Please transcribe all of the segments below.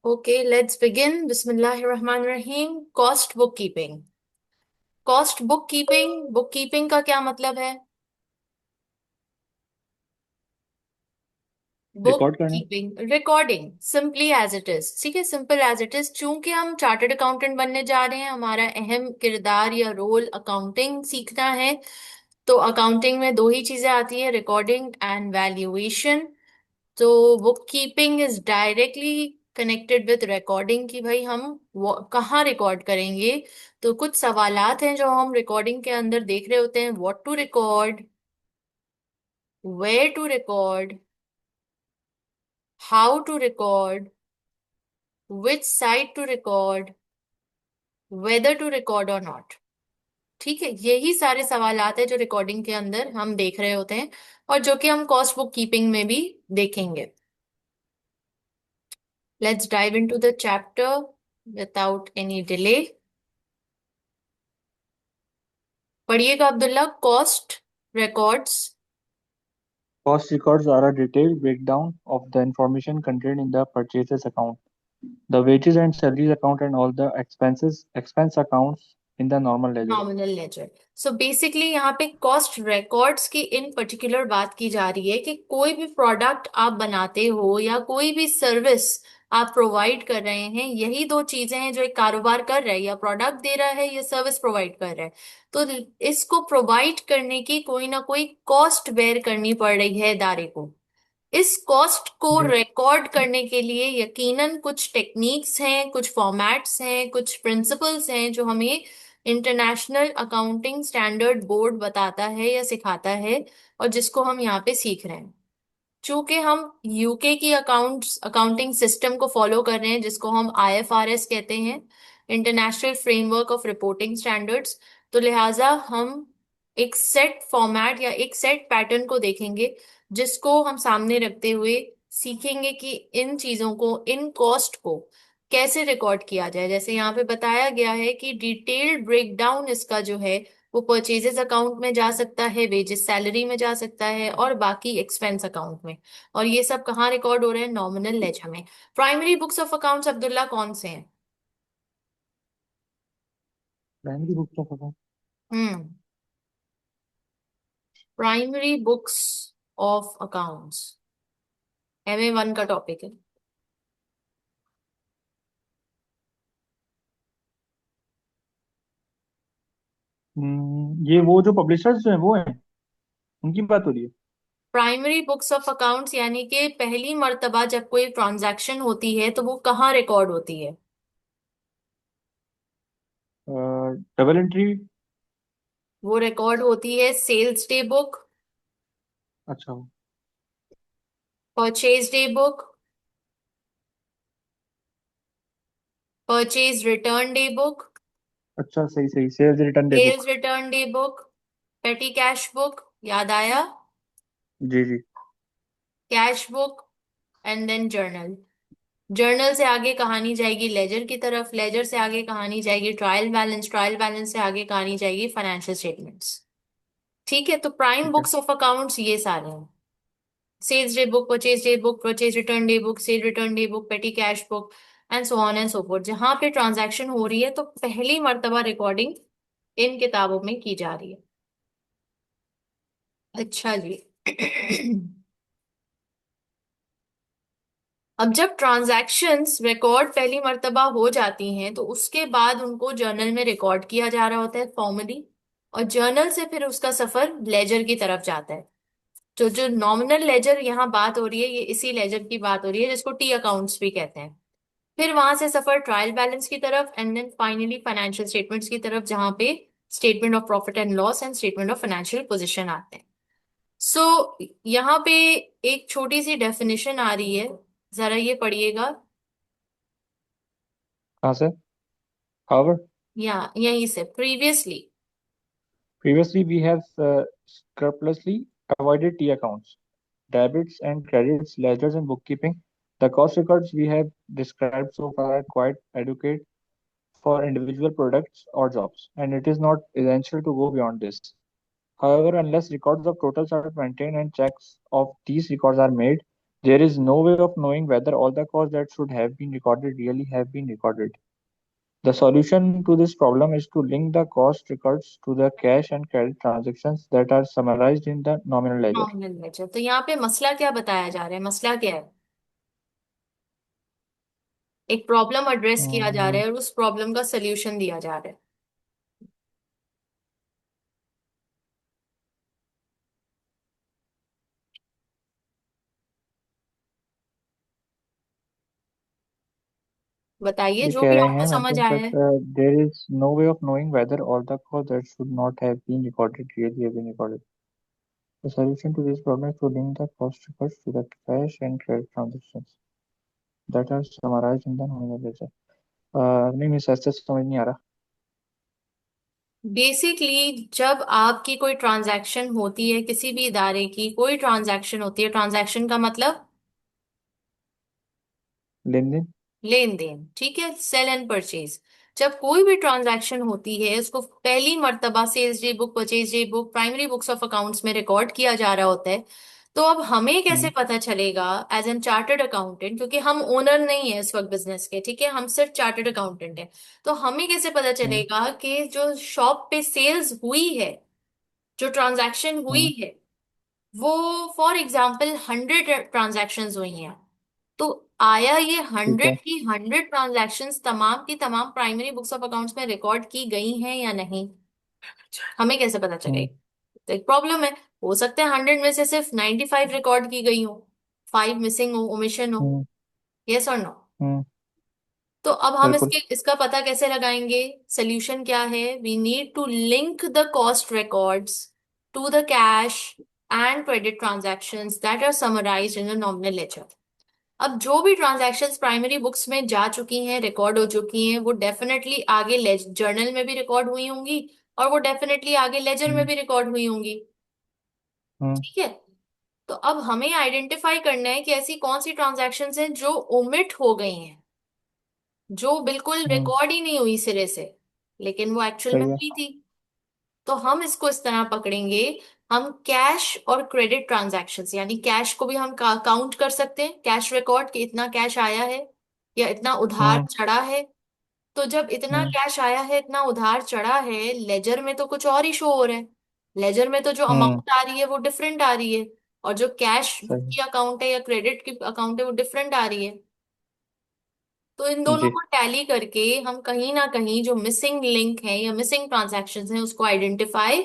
Okay, let's begin. Bismillahirrahmanirrahim. Cost book keeping. Cost book keeping, book keeping का क्या मतलब है? बुक रिकॉर्ड करना। Keeping, recording, simply as it is. ठीक है, सिंपल एज इट इज। चूंकि हम चार्टर्ड अकाउंटेंट बनने जा रहे हैं, हमारा अहम किरदार या रोल अकाउंटिंग सीखना है। तो अकाउंटिंग में दो ही चीजें आती है, रिकॉर्डिंग एंड वैल्यूएशन। तो book keeping is directly connected with recording कि भाई हम कहाँ रिकॉर्ड करेंगे। तो कुछ सवालात हैं जो हम रिकॉर्डिंग के अंदर देख रहे होते हैं। What to record, where to record, how to record, which side to record, whether to record और नॉट। ठीक है, यही सारे सवालात है जो रिकॉर्डिंग के अंदर हम देख रहे होते हैं और जो कि हम कॉस्ट बुक कीपिंग में भी देखेंगे। Let's dive into the chapter without any delay. पढ़िएगा Abdullah. Cost records. Cost records are a detailed breakdown of the information contained in the purchases account, the wages and salaries account, and all the expense accounts in the normal ledger. Nominal ledger. So basically यहाँ पे cost records की इन particular बात की जा रही है कि कोई भी प्रोडक्ट आप बनाते हो या कोई भी सर्विस आप प्रोवाइड कर रहे हैं, यही दो चीजें हैं जो एक कारोबार कर रहा है, या प्रोडक्ट दे रहा है या सर्विस प्रोवाइड कर रहा है। तो इसको प्रोवाइड करने की कोई ना कोई कॉस्ट बेयर करनी पड़ रही है इदारे को। इस कॉस्ट को जी। रिकॉर्ड करने के लिए यकीनन कुछ टेक्निक्स हैं, कुछ फॉर्मेट्स हैं, कुछ प्रिंसिपल्स हैं जो हमें इंटरनेशनल अकाउंटिंग स्टैंडर्ड बोर्ड बताता है या सिखाता है, और जिसको हम यहाँ पे सीख रहे हैं। चूंकि हम यूके की अकाउंटिंग सिस्टम को फॉलो कर रहे हैं, जिसको हम आईएफआरएस कहते हैं, international framework of reporting standards. तो लिहाजा हम एक सेट फॉर्मेट या एक सेट पैटर्न को देखेंगे, जिसको हम सामने रखते हुए सीखेंगे कि इन चीजों को, इन कॉस्ट को कैसे रिकॉर्ड किया जाए। जैसे यहाँ पे बताया गया है कि डिटेल्ड ब्रेकडाउन इसका जो है वो परचेजेस अकाउंट में जा सकता है, वेजेस सैलरी में जा सकता है, और बाकी एक्सपेंस अकाउंट में। और ये सब कहाँ रिकॉर्ड हो रहे हैं? नॉमिनल लेजर में। Primary books of accounts Abdullah कौन से हैं? Primary books of account. Hmm, primary books of accounts MA1 का टॉपिक है। ये वो जो पब्लिशर्स जो हैं वो हैं, उनकी बात हो रही है। प्राइमरी बुक्स ऑफ अकाउंट्स यानी कि पहली मर्तबा जब कोई ट्रांजैक्शन होती है तो वो कहाँ रिकॉर्ड होती है? Double entry. वो रिकॉर्ड होती है सेल्स डे बुक, अच्छा। Purchase day book, purchase return day book, अच्छा, सही सही, sales return day sales book. Return day book, petty cash book, याद आया? जी जी। Cash book, and then journal. Journal से आगे कहानी जाएगी लेजर की तरफ, लेजर से आगे कहानी जाएगी ट्रायल बैलेंस, ट्रायल बैलेंस से आगे कहानी जाएगी फाइनेंशियल स्टेटमेंट्स। ठीक है, तो प्राइम ठीक है। बुक्स ऑफ अकाउंट्स ये सारे हैं। Sales day book, purchase day book, purchase return day book, sale return day book, petty cash book, and so on and so forth. जहां पे ट्रांजैक्शन हो रही है तो पहली मर्तबा रिकॉर्डिंग इन किताबों में की जा रही है। अच्छा जी। अब जब ट्रांजैक्शंस रिकॉर्ड पहली मर्तबा हो जाती हैं तो उसके बाद उनको जर्नल में रिकॉर्ड किया जा रहा होता है फॉर्मली, और जर्नल से फिर उसका सफर लेजर की तरफ जाता है। तो जो नॉमिनल लेजर यहाँ बात हो रही है, ये इसी लेजर की बात हो रही है जिसको टी अकाउंट्स भी कहते हैं। फिर वहां से सफर ट्रायल बैलेंस की तरफ, and then finally financial statements की तरफ, जहां पे statement of profit and loss and statement of financial position आते हैं। सो यहाँ पे एक छोटी सी डेफिनेशन आ रही है, जरा ये पढ़िएगा। कहाँ से? हावर। या यहीं से, previously. Previously, we have scrupulously avoided T accounts, debits and credits, ledgers, and bookkeeping. The cost records we have described so far are quite adequate for individual products or jobs, and it is not essential to go beyond this. However, unless records of totals are maintained and checks of these records are made, There is no way of knowing whether all the costs that should have been recorded really have been recorded. The solution to this problem is to link the cost records to the cash and credit transactions that are summarized in the nominal ledger. Nominal ledger. तो यहाँ पे मसला क्या बताया जा रहा है, मसला क्या है? एक प्रॉब्लम एड्रेस किया जा रहा हम्म, है और उस प्रॉब्लम का सोल्यूशन दिया जा रहा है। बताइए ये जो कह भी रहे आपको हैं समझ मतलब आया that है। there is no way of knowing whether all the costs that should not have been recorded really have been recorded. The solution to this problem is to link the cost records to the cash and credit transactions that are summarized in the nominal ledger. नहीं miss ऐसे समझ नहीं आ रहा। Basically जब आपकी कोई transaction होती है, किसी भी इदारे की कोई ट्रांजैक्शन होती है, ट्रांजैक्शन का मतलब लेन देन। लेन देन, ठीक है, सेल एंड परचेज। जब कोई भी ट्रांजैक्शन होती है उसको पहली मर्तबा sales day book, purchase day book, primary books of accounts में रिकॉर्ड किया जा रहा होता है। तो अब हमें कैसे हम्म पता चलेगा एज एन चार्टर्ड अकाउंटेंट, क्योंकि हम ओनर नहीं है इस वक्त बिजनेस के, ठीक है, हम सिर्फ चार्टर्ड अकाउंटेंट हैं। तो हमें कैसे पता हम्म चलेगा कि जो शॉप पे सेल्स हुई है, जो ट्रांजैक्शन हुई हम्म है, वो फॉर एग्जाम्पल 100 ट्रांजैक्शंस हुई हैं, तो आया ये ठीक है। 100 की 100 ट्रांजैक्शंस तमाम की तमाम प्राइमरी बुक्स ऑफ अकाउंट्स में रिकॉर्ड की गई हैं या नहीं, हमें कैसे पता हम्म चलेगा? तो एक प्रॉब्लम है। हो सकता है 100 में से सिर्फ 95 रिकॉर्ड की गई हो, 5 मिसिंग हो, ओमिशन हो। हम्म यस और नो? हम्म तो अब हम बिल्कुल। इसके इसका पता कैसे लगाएंगे? सोल्यूशन क्या है? We need to link the cost records to the cash and credit transactions that are summarised in the nominal ledger. अब जो भी ट्रांजैक्शंस प्राइमरी बुक्स में जा चुकी हैं, रिकॉर्ड हो चुकी हैं, वो डेफिनेटली आगे जर्नल में भी रिकॉर्ड हुई होंगी, और वो डेफिनेटली आगे लेजर में हम्म भी रिकॉर्ड हुई होंगी। हम्म ठीक है। तो अब हमें आइडेंटिफाई करना है कि ऐसी कौन सी ट्रांजैक्शंस हैं जो ओमिट हो गई हैं, जो बिल्कुल हम्म रिकॉर्ड ही नहीं हुई सिरे से, लेकिन वो एक्चुअल में सही है। हुई थी। तो हम इसको इस तरह पकड़ेंगे, हम कैश और क्रेडिट ट्रांजैक्शंस, यानी कैश को भी हम काउंट कर सकते हैं, कैश रिकॉर्ड कि इतना कैश आया है या इतना उधार हम्म चढ़ा है। तो जब इतना हम्म कैश आया है, इतना उधार चढ़ा है, लेजर में तो कुछ और ही शो हो रहा है। लेजर में तो जो हम्म अमाउंट आ रही है वो डिफरेंट आ रही है, और जो कैश सही। की अकाउंट है या क्रेडिट की अकाउंट है वो डिफरेंट आ रही है। तो इन दोनों जी। को टैली करके हम कहीं ना कहीं जो मिसिंग लिंक है या मिसिंग ट्रांजैक्शंस हैं उसको आइडेंटिफाई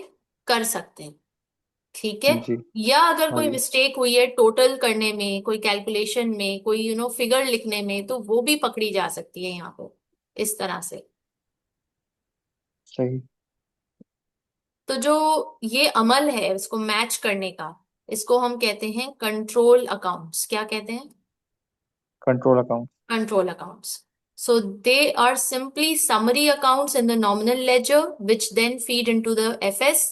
कर सकते हैं। ठीक है। जी। या अगर हाँ कोई जी। मिस्टेक हुई है टोटल करने में, कोई कैलकुलेशन में, कोई फिगर लिखने में, तो वो भी पकड़ी जा सकती है यहाँ पर, इस तरह से। सही। तो जो ये अमल है इसको मैच करने का, इसको हम कहते हैं कंट्रोल अकाउंट्स। क्या कहते हैं? Control account. Control accounts. So they are simply summary accounts in the nominal ledger, which then feed into the FS,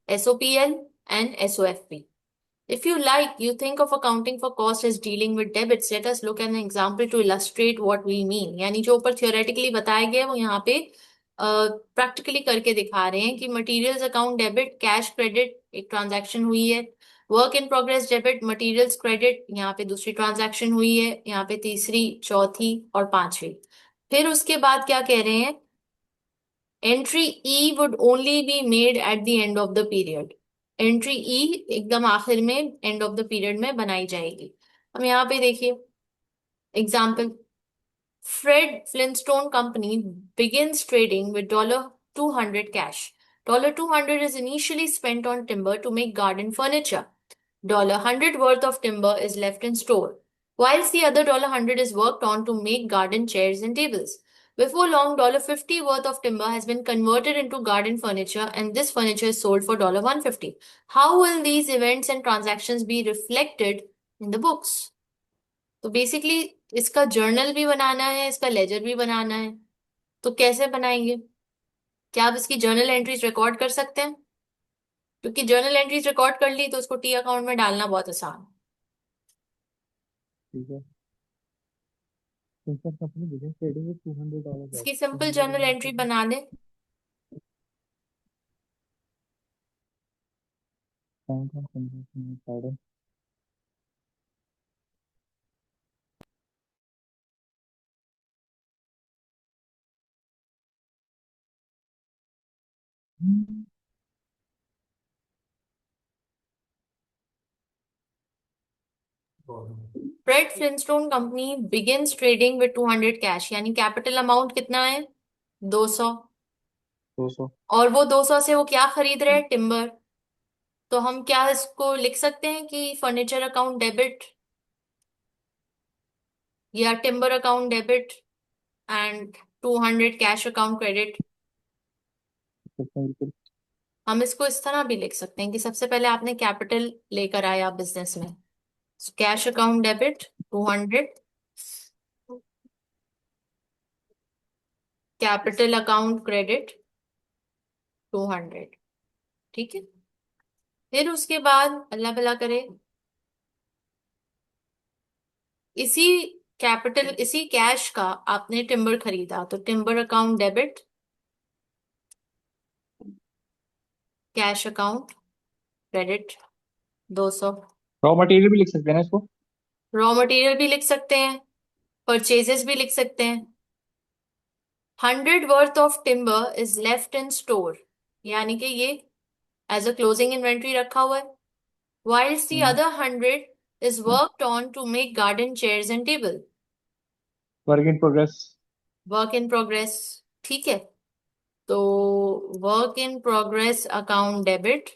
SOPL, and SOFP. If you like, you think of accounting for cost as dealing with debits. Let us look at an example to illustrate what we mean. यानी जो ऊपर theoretically बताया गया है वो यहाँ पे practically करके दिखा रहे हैं कि materials account debit, cash credit, एक ट्रांजैक्शन हुई है। Work in progress debit, materials credit, यहाँ पे दूसरी ट्रांजैक्शन हुई है, यहाँ पे तीसरी, चौथी और पांचवी। फिर उसके बाद क्या कह रहे हैं? Entries would only be made at the end of the period. Entries एकदम आखिर में, एंड ऑफ द पीरियड में बनाई जाएगी। हम यहाँ पे देखिए example, Fred Flintstone Company begins trading with $200 cash. $200 is initially spent on timber to make garden furniture. $100 worth of timber is left in store, whilst the other $100 is worked on to make garden chairs and tables. Before long, $50 worth of timber has been converted into garden furniture, and this furniture is sold for $150. How will these events and transactions be reflected in the books? तो basically इसका journal भी बनाना है, इसका laser भी बनाना है। तो कैसे बनाएंगे? क्या आप इसकी जर्नल एंट्रीज रिकॉर्ड कर सकते हैं? क्योंकि जर्नल एंट्रीज रिकॉर्ड कर ली तो उसको टी अकाउंट में डालना बहुत आसान है। ठीक है। सिंसर company business trading with $200 cash. इसकी टू सिंपल हंड्रेड जर्नल का एंट्री मतलब बना लें। बैंक ऑफ कन्वर्शन में Fred Flintstone company begins trading with 200 cash, यानी कैपिटल अमाउंट कितना है? 200। 200। और वो 200 से वो क्या खरीद रहे हैं? टिम्बर। तो हम क्या इसको लिख सकते हैं कि फर्नीचर अकाउंट डेबिट या timber account debit and 200 cash account credit. बिल्कुल। हम इसको इस तरह भी लिख सकते हैं कि सबसे पहले आपने कैपिटल लेकर आया बिजनेस में, cash account debit 200, capital account credit 200। ठीक है। फिर उसके बाद अल्लाह भला करे, इसी कैपिटल इसी कैश का आपने टिम्बर खरीदा, तो timber account debit, cash account credit 200। Raw material भी लिख सकते हैं ना इसको? रॉ मटेरियल भी लिख सकते हैं, परचेजेस भी लिख सकते हैं। 100 worth of timber is left in store, यानी कि ये एज अ क्लोजिंग इन्वेंट्री रखा हुआ है, whilst the hmm. other 100 is worked on to make garden chairs and table। Work in progress. Work in progress. ठीक है। तो work in progress account debit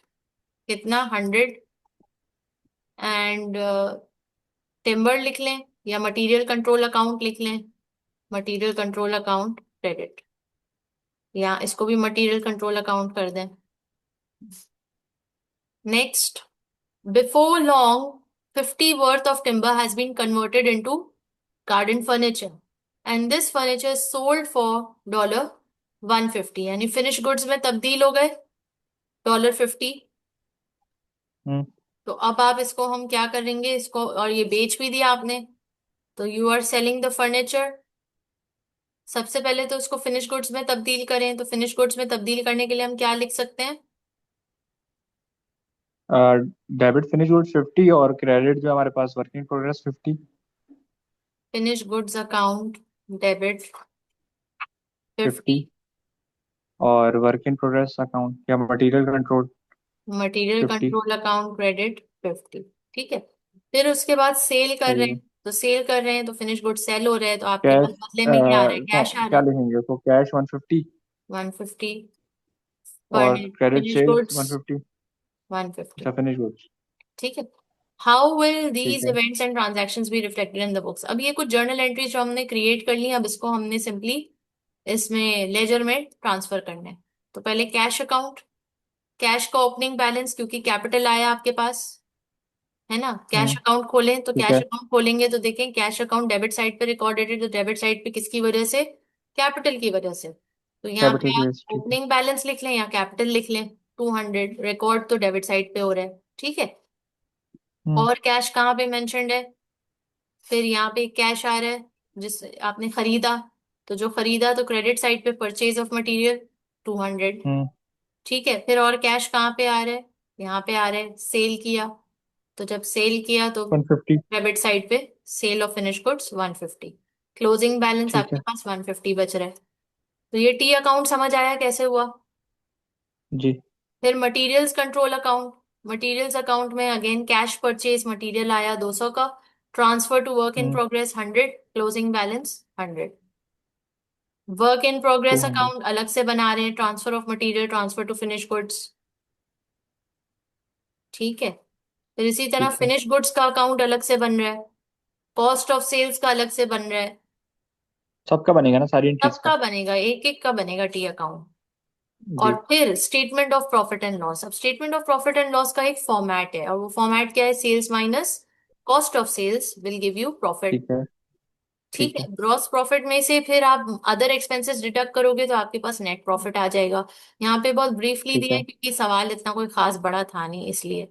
कितना? 100। एंड टिम्बर लिख लें या मटेरियल कंट्रोल अकाउंट लिख लें, मटेरियल कंट्रोल अकाउंट क्रेडिट, या इसको भी मटेरियल कंट्रोल अकाउंट कर दें। Next, before long 50 worth of timber has been converted into garden furniture and this furniture is sold for $150, यानी फिनिश गुड्स में तब्दील हो गए $50। हम्म। तो अब आप इसको हम क्या करेंगे इसको, और ये बेच भी दिया आपने, तो you are selling the furniture. सबसे पहले तो इसको फिनिश गुड्स में तब्दील करें, तो फिनिश गुड्स में तब्दील करने के लिए हम क्या लिख सकते हैं? डेबिट फिनिश गुड्स 50 और क्रेडिट जो हमारे पास work in progress 50। Finish goods account debit 50, 50 और वर्क इन प्रोग्रेस अकाउंट या material control material 50। Control account credit 50। ठीक है। फिर उसके बाद सेल कर रहे सही हैं, है। तो सेल कर रहे हैं तो फिनिश गुड सेल हो रहे हैं, तो आपके कैश पास बदले में क्या आ रहा है? कैश आ रहा क्या है लिखेंगे उसको? कैश 150 150, और क्रेडिट फिनिश सेल्स गुड्स 150। 150। अच्छा, फिनिश गुड्स। ठीक है। हाउ विल ठीक दीज है। Events and transactions be reflected in the books? अब ये कुछ जर्नल एंट्रीज जो हमने क्रिएट कर ली, अब इसको हमने सिंपली इसमें लेजर में ट्रांसफर करना है। तो पहले कैश अकाउंट, कैश का ओपनिंग बैलेंस, क्योंकि कैपिटल आया आपके पास, है ना? कैश हम्म। अकाउंट खोलें, तो ठीक कैश है। अकाउंट खोलेंगे तो देखें कैश अकाउंट डेबिट साइड पे रिकॉर्डेड है, तो डेबिट साइड पे किसकी वजह से? कैपिटल की वजह से। तो यहाँ कैपिटल पे की आप बेस, ठीक है। ओपनिंग बैलेंस लिख लें या कैपिटल लिख लें। 200 रिकॉर्ड तो डेबिट साइड पे हो रहा है। ठीक है। हम्म। और कैश कहाँ पे मेंशन्ड है? फिर यहाँ पे कैश आ रहा है जिस आपने खरीदा, तो जो खरीदा तो क्रेडिट साइड पे परचेज ऑफ मटेरियल 200। हम्म। ठीक है। फिर और कैश कहाँ पे आ रहा है? यहाँ पे आ रहा है सेल किया, तो जब सेल किया तो 150। डेबिट साइड पे sale of finish goods 150। Closing balance ठीक आपके है। पास 150 बच रहा है। तो ये टी अकाउंट समझ आया कैसे हुआ? जी। फिर materials control account, materials account में अगेन कैश परचेज मटेरियल आया 200 का, transfer to work in hmm. Progress 100, closing balance 100। Work in progress 200। Account अलग से बना रहे हैं, transfer of material, transfer to finish goods. ठीक है। फिर इसी तरह ठीक है। फिनिश गुड्स का अकाउंट अलग से बन रहा है, कॉस्ट ऑफ सेल्स का अलग से बन रहा है। सबका बनेगा ना, सारी एंट्रीज का? सबका बनेगा, एक एक का बनेगा टी अकाउंट। और जी। फिर statement of profit and loss. अब statement of profit and loss का एक फॉर्मेट है, और वो फॉर्मेट क्या है? Sales minus cost of sales will give you profit. ठीक है। ठीक ठीक है। है। ग्रॉस प्रॉफिट में से फिर आप अदर एक्सपेंसेस डिडक्ट करोगे तो आपके पास नेट प्रॉफिट आ जाएगा। यहाँ पे बहुत ब्रीफली ठीक दिया है। है क्योंकि सवाल इतना कोई खास बड़ा था नहीं, इसलिए।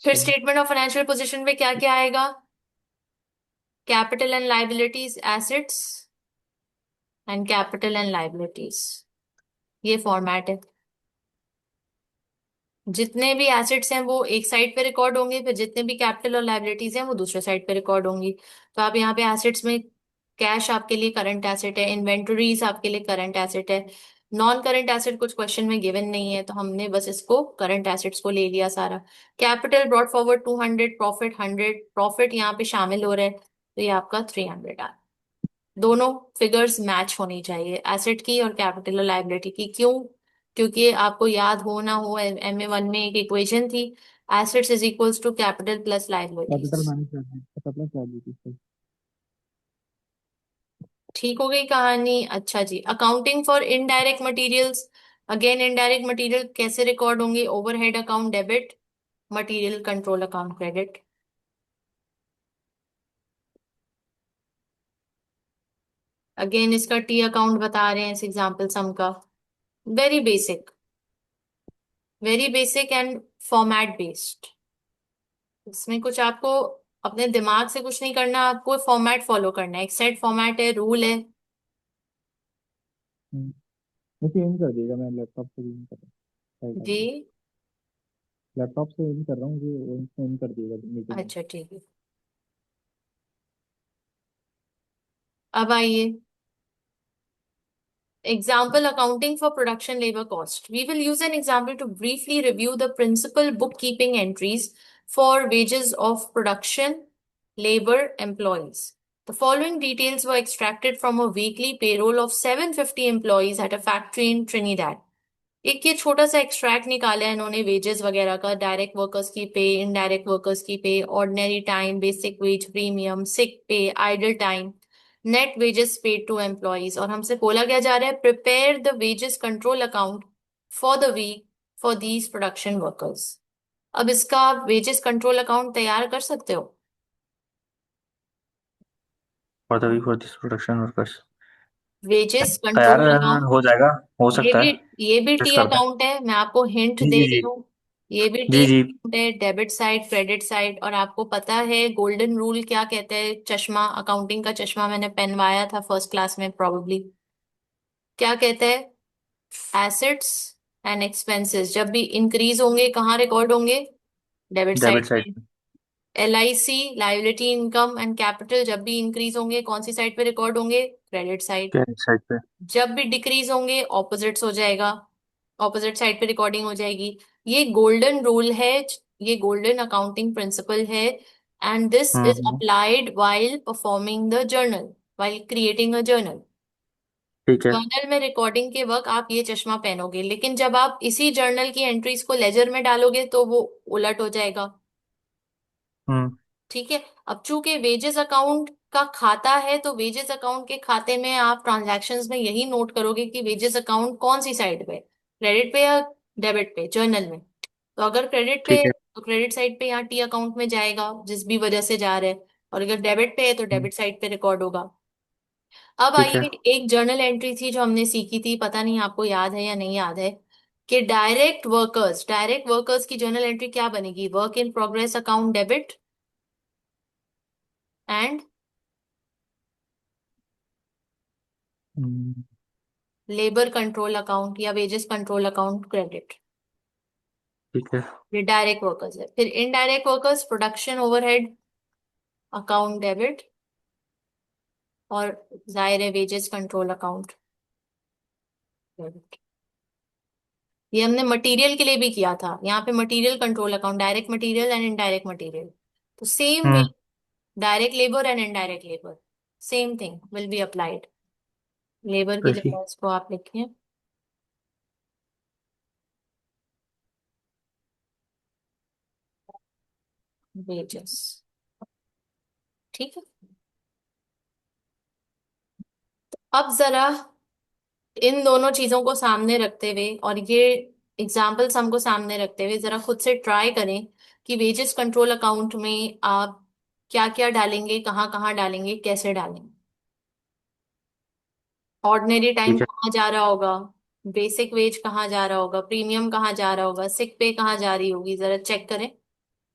फिर सही। स्टेटमेंट ऑफ फाइनेंशियल पोजीशन में क्या क्या आएगा? Capital and liabilities, assets and capital and liabilities, ये फॉर्मेट है। जितने भी एसेट्स हैं वो एक साइड पे रिकॉर्ड होंगे, फिर जितने भी कैपिटल और लाइबिलिटीज हैं वो दूसरे साइड पे रिकॉर्ड होंगी। तो आप यहाँ पे एसेट्स में कैश आपके लिए करंट एसेट है, इन्वेंटरीज आपके लिए करंट एसेट है, नॉन करंट एसेट कुछ क्वेश्चन में गिवन नहीं है, तो हमने बस इसको करंट एसेट्स को ले लिया सारा। Capital brought forward 200, profit 100, profit यहाँ पे शामिल हो रहा है, तो ये आपका 300 आ। दोनों फिगर्स मैच होनी चाहिए, एसेट की और कैपिटल और लायबिलिटी की। क्यों? क्योंकि आपको याद हो ना हो, MA1 में एक इक्वेशन थी, assets is equals to capital plus capital liabilities. Minus plus liability. ठीक हो गई कहानी। अच्छा जी, accounting for indirect materials. Again indirect material कैसे रिकॉर्ड होंगे? Overhead account debit, material control account credit. Again इसका टी अकाउंट बता रहे हैं इस एग्जाम्पल सम का। Very basic, very basic and format based. इसमें कुछ आपको अपने दिमाग से कुछ नहीं करना, आपको फॉर्मेट फॉलो करना है, एक सेट फॉर्मेट है, रूल है। वैसे एम कर देगा, मैं लैपटॉप से भी कर रहा जी। हूँ। लैपटॉप से एम कर रहा हूँ, वो एम कर देगा मीटिंग में। अच्छा ठीक है। अब आइए, example accounting for production labor cost. We will use an example to briefly review the principal bookkeeping entries for wages of production labor employees. The following details were extracted from a weekly payroll of 750 employees at a factory in Trinidad. एक ये छोटा सा extract निकाला है इन्होंने wages वगैरह का, direct workers की पे, इनडायरेक्ट वर्कर्स की pay, ordinary time, basic wage, premium, sick pay, idle time, net wages paid to employees. और हमसे बोला क्या जा रहा है? Prepare the wages control account for the week for these production workers. अब इसका वेजेस कंट्रोल अकाउंट तैयार कर सकते हो? For the week for this production workers. Wages तैयार कंट्रोल अकाउंट, हो जाएगा, हो ये सकता भी है। ये भी टेस्ट टी करते हैं। अकाउंट है, मैं आपको हिंट जी दे जी रही जी। हूँ। ये भी टी जी जी। अकाउंट है, डेबिट साइड क्रेडिट साइड। और आपको पता है गोल्डन रूल क्या कहते हैं? चश्मा, अकाउंटिंग का चश्मा मैंने पहनवाया था फर्स्ट क्लास में प्रोबेबली। क्या कहते हैं? एसेट्स एंड एक्सपेंसेस जब भी इंक्रीज होंगे कहाँ रिकॉर्ड होंगे? डेबिट डेबिट साइड साइड में। पे। LIC, liability, income and capital जब भी इंक्रीज होंगे कौन सी साइड पे रिकॉर्ड होंगे? Credit side. क्रेडिट साइड पे। जब भी डिक्रीज होंगे ऑपोजिट्स हो जाएगा, ऑपोजिट साइड पे रिकॉर्डिंग हो जाएगी। ये गोल्डन रूल है, ये गोल्डन अकाउंटिंग प्रिंसिपल है, and this is hmm. Applied while performing the journal, while creating a journal. ठीक है। जर्नल में रिकॉर्डिंग के वक्त आप ये चश्मा पहनोगे, लेकिन जब आप इसी जर्नल की एंट्रीज को लेजर में डालोगे तो वो उलट हो जाएगा। हम्म। ठीक है। अब चूंकि वेजेस अकाउंट का खाता है, तो वेजेस अकाउंट के खाते में आप ट्रांजैक्शंस में यही नोट करोगे कि वेजेस अकाउंट कौन सी साइड पे, क्रेडिट पे या डेबिट पे, जर्नल में। तो अगर क्रेडिट पे ठीक है है। तो क्रेडिट साइड पे यहाँ टी अकाउंट में जाएगा जिस भी वजह से जा रहा है, और अगर डेबिट पे है तो हम्म। डेबिट साइड पे रिकॉर्ड होगा। अब ठीक है। आइए, एक जर्नल एंट्री थी जो हमने सीखी थी, पता नहीं आपको याद है या नहीं याद है, कि डायरेक्ट वर्कर्स की जर्नल एंट्री क्या बनेगी? Work in progress account debit and hmm. Labour control account या वेजेस कंट्रोल अकाउंट क्रेडिट। ठीक है। ये डायरेक्ट वर्कर्स है। फिर indirect workers production overhead account debit, और जाहिर है वेजेस कंट्रोल अकाउंट क्रेडिट। ये हमने मटेरियल के लिए भी किया था, यहाँ पे material control account, direct material and indirect material. तो same way, hmm. Direct labour and indirect labour, same thing will be applied. Labour की वैसी। जगह इसको आप लिखें वेजेस। ठीक है। अब जरा इन दोनों चीजों को सामने रखते हुए और ये एग्जाम्पल्स हमको सामने रखते हुए जरा खुद से ट्राई करें कि वेजेस कंट्रोल अकाउंट में आप क्या क्या डालेंगे, कहाँ कहाँ डालेंगे, कैसे डालेंगे। ऑर्डिनरी टाइम ठीक है। कहाँ जा रहा होगा? बेसिक वेज कहाँ जा रहा होगा? प्रीमियम कहाँ जा रहा होगा? सिक पे कहाँ जा रही होगी? जरा चेक करें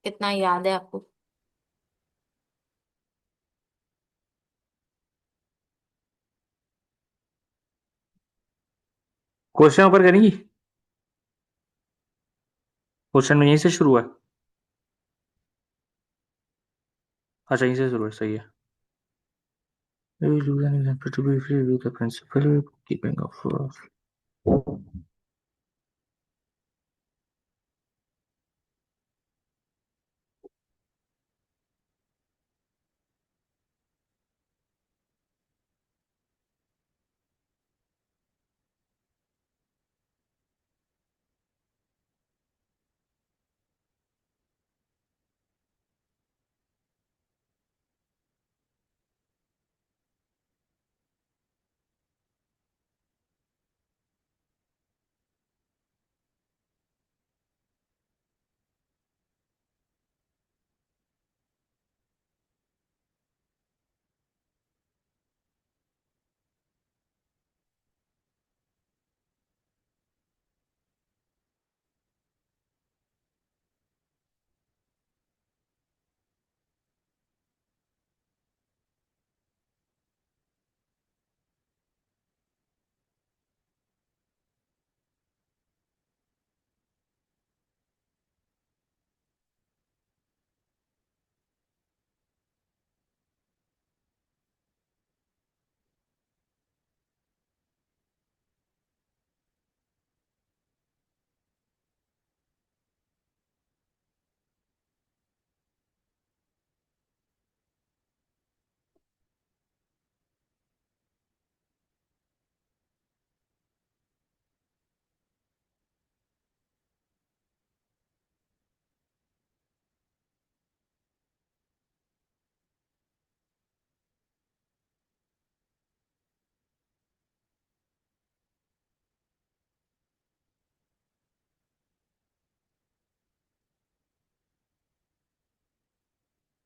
कितना याद है आपको। क्वेश्चन ऊपर करेंगी। क्वेश्चन में यहीं से शुरू है। अच्छा, यहीं से शुरू है, सही है। We will use an example to briefly review the principle keeping of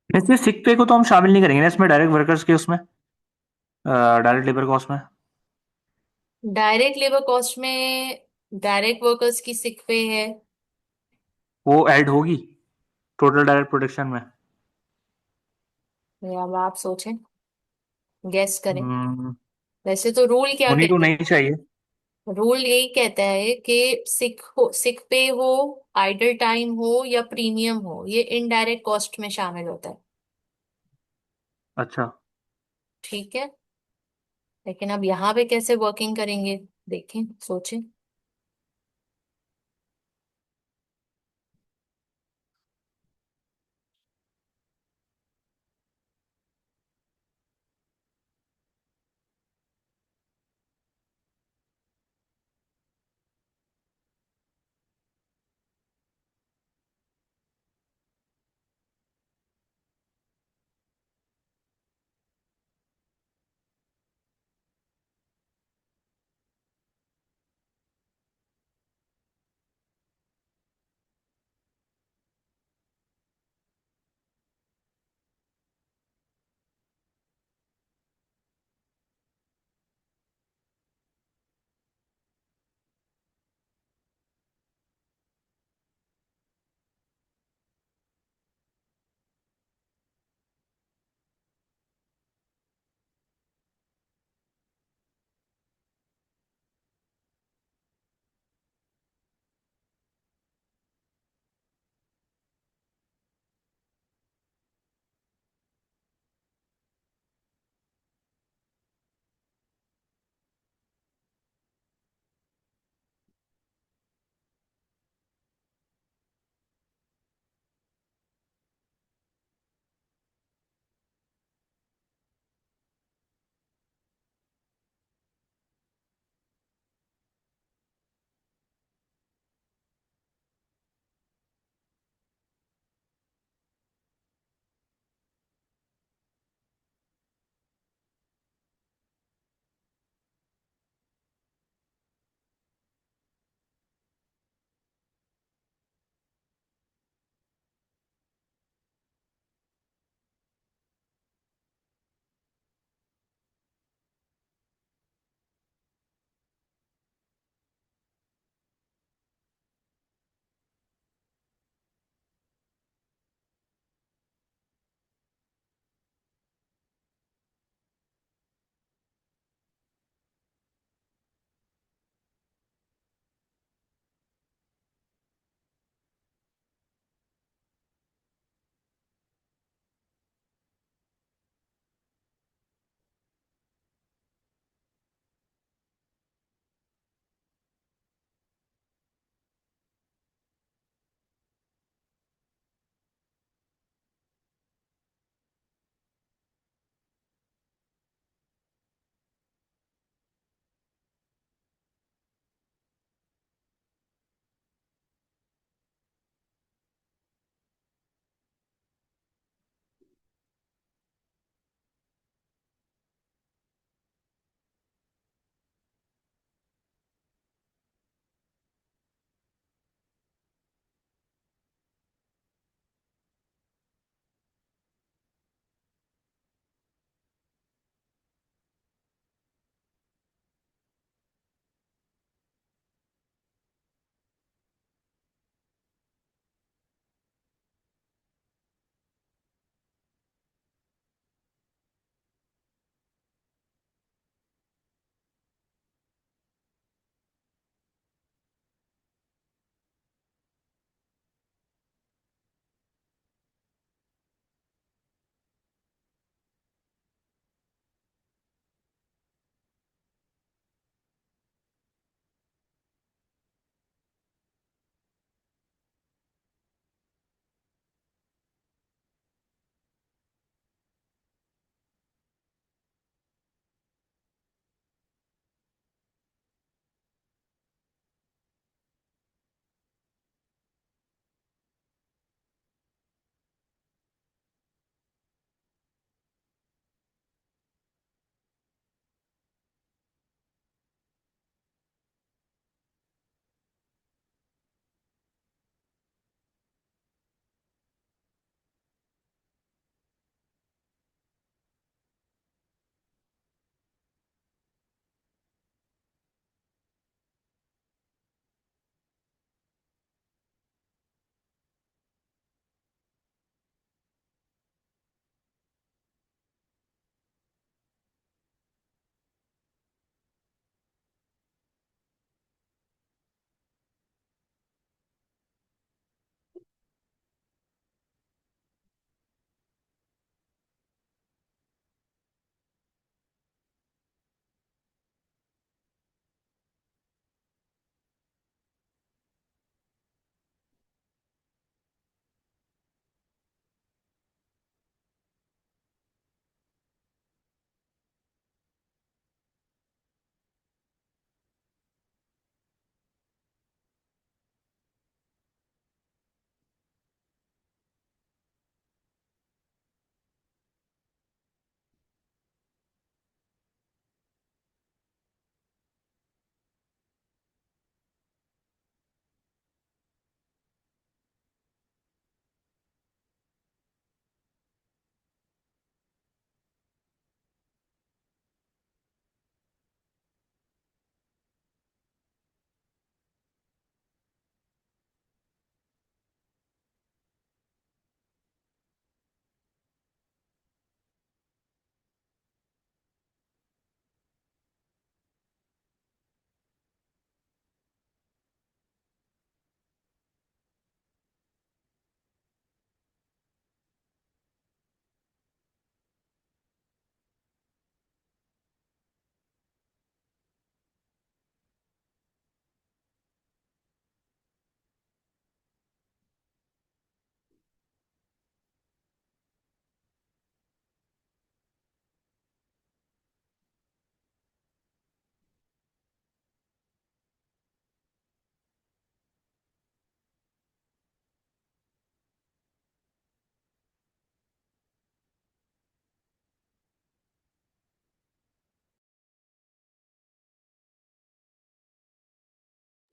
इसमें सिक पे को तो हम शामिल नहीं करेंगे ना इसमें, डायरेक्ट वर्कर्स के उसमें, डायरेक्ट लेबर कॉस्ट में। डायरेक्ट लेबर कॉस्ट में डायरेक्ट वर्कर्स की सिक पे है। वो ऐड होगी टोटल डायरेक्ट प्रोडक्शन में। या अब आप सोचें, गेस करें। हम्म, वैसे तो रूल क्या होनी तो कहता नहीं चाहिए। है, रूल यही कहता है कि सिक पे हो, आइडल टाइम हो या प्रीमियम हो, ये इनडायरेक्ट कॉस्ट में शामिल होता है। अच्छा। ठीक है, लेकिन अब यहाँ पे कैसे वर्किंग करेंगे, देखें, सोचें।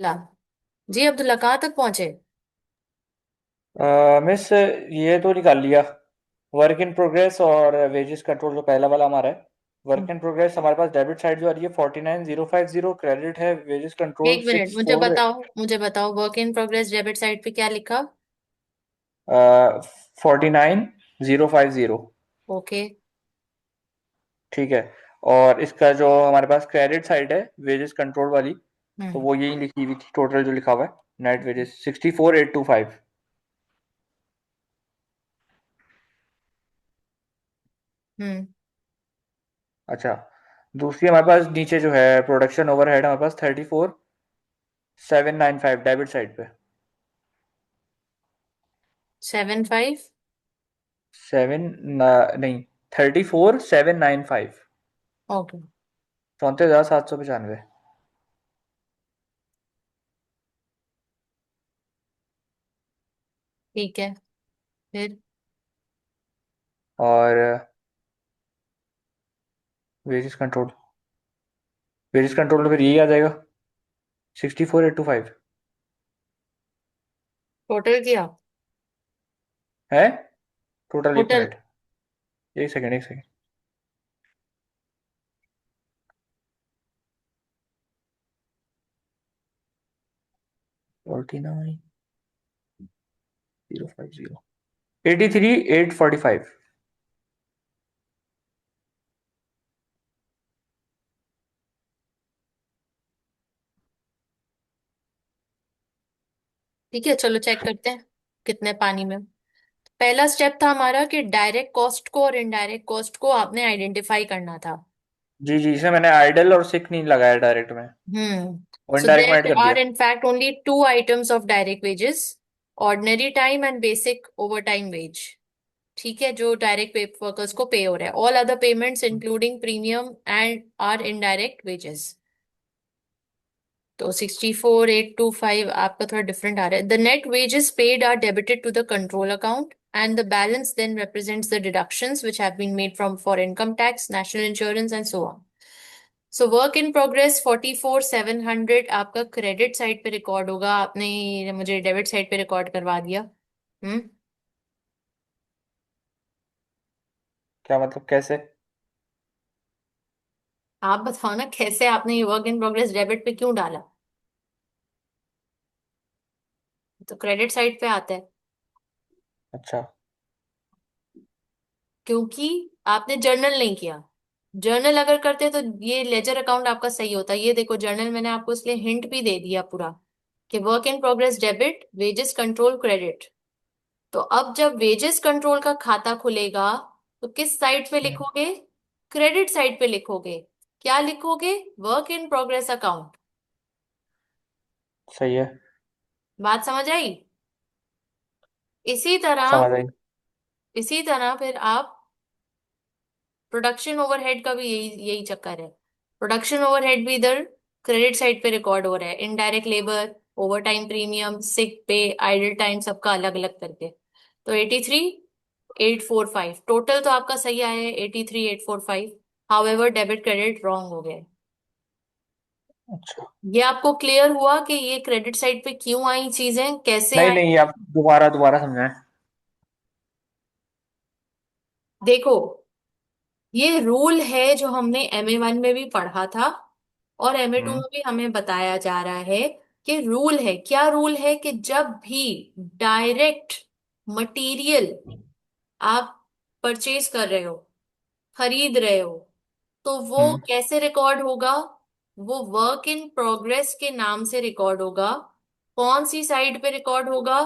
ला। जी अब्दुल्ला, कहाँ तक पहुंचे? मिस ये तो निकाल लिया, वर्क इन प्रोग्रेस और वेजेस कंट्रोल जो पहला वाला हमारा है। वर्क इन प्रोग्रेस हमारे पास डेबिट साइड जो आ रही है 49050, क्रेडिट है वेजेस कंट्रोल एक मिनट, सिक्स मुझे फोर बताओ, मुझे बताओ, work in progress debit side पे क्या लिखा? 49050। ओके। ठीक है। और इसका जो हमारे पास क्रेडिट साइड है वेजेस कंट्रोल वाली, तो हम्म। वो यही लिखी हुई थी, टोटल जो लिखा हुआ है नेट वेजेस 64825। हम्म। अच्छा, दूसरी हमारे पास नीचे जो है प्रोडक्शन ओवरहेड हमारे पास 34795 डेबिट साइड पे। 75। सेवन नहीं, 34795। ओके। 34,795। ठीक है, फिर? और वेजेस कंट्रोल, वेजेस कंट्रोल तो फिर यही आ जाएगा 64825। टोटल किया? है टोटल, एक टोटल। मिनट, एक सेकंड, एक सेकंड। 49050, 83,845। ठीक है, चलो चेक करते हैं कितने पानी में। पहला स्टेप था हमारा कि डायरेक्ट कॉस्ट को और इनडायरेक्ट कॉस्ट को आपने आइडेंटिफाई करना था। जी जी, इसमें मैंने आइडल और सिक नहीं लगाया डायरेक्ट में, और सो इनडायरेक्ट में ऐड देयर कर आर दिया। In fact only two items of direct wages, ordinary time and basic overtime wage. ठीक है, जो डायरेक्ट पे वर्कर्स को पे हो रहा है, all other payments including premium and are indirect wages. तो 64,825 आपका थोड़ा डिफरेंट आ रहा है। The net wages paid are debited to the control account and the balance then represents the deductions which have been made from for income tax, national insurance and so on. So work in progress 44,700 आपका credit side पे record होगा, आपने मुझे debit side पे record करवा दिया। हम्म। क्या मतलब, कैसे? आप बताओ ना, कैसे आपने ये वर्क इन प्रोग्रेस डेबिट पे क्यों डाला? तो क्रेडिट साइड पे आता है अच्छा। क्योंकि आपने जर्नल नहीं किया। जर्नल अगर करते तो ये लेजर अकाउंट आपका सही होता। ये देखो, जर्नल मैंने आपको इसलिए हिंट भी दे दिया पूरा कि work in progress debit, wages control credit. तो अब जब वेजेस कंट्रोल का खाता खुलेगा तो किस साइड पे हम्म, लिखोगे? क्रेडिट साइड पे लिखोगे। क्या लिखोगे? Work in progress account. सही है। बात समझ आई? इसी तरह, समझ आई। इसी तरह फिर आप प्रोडक्शन ओवरहेड का भी यही यही चक्कर है। प्रोडक्शन ओवरहेड भी इधर क्रेडिट साइड पे रिकॉर्ड हो रहा है, indirect labour, overtime premium, sick pay, idle time, सबका अलग अलग करके। तो 83,845 टोटल तो आपका सही आया है, 83,845। हाउएवर डेबिट क्रेडिट रॉन्ग हो गया। अच्छा। ये आपको क्लियर हुआ कि ये क्रेडिट साइड पे क्यों आई चीजें, कैसे नहीं आई? नहीं, आप दोबारा दोबारा समझाएं। देखो, ये रूल है जो हमने MA1 में भी पढ़ा था और MA2 हम्म। में भी हमें बताया जा रहा है कि रूल है। क्या रूल है? कि जब भी डायरेक्ट मटेरियल आप परचेज कर रहे हो, खरीद रहे हो, तो वो हम्म। कैसे रिकॉर्ड होगा? वो वर्क इन प्रोग्रेस के नाम से रिकॉर्ड होगा। कौन सी साइड पे रिकॉर्ड होगा?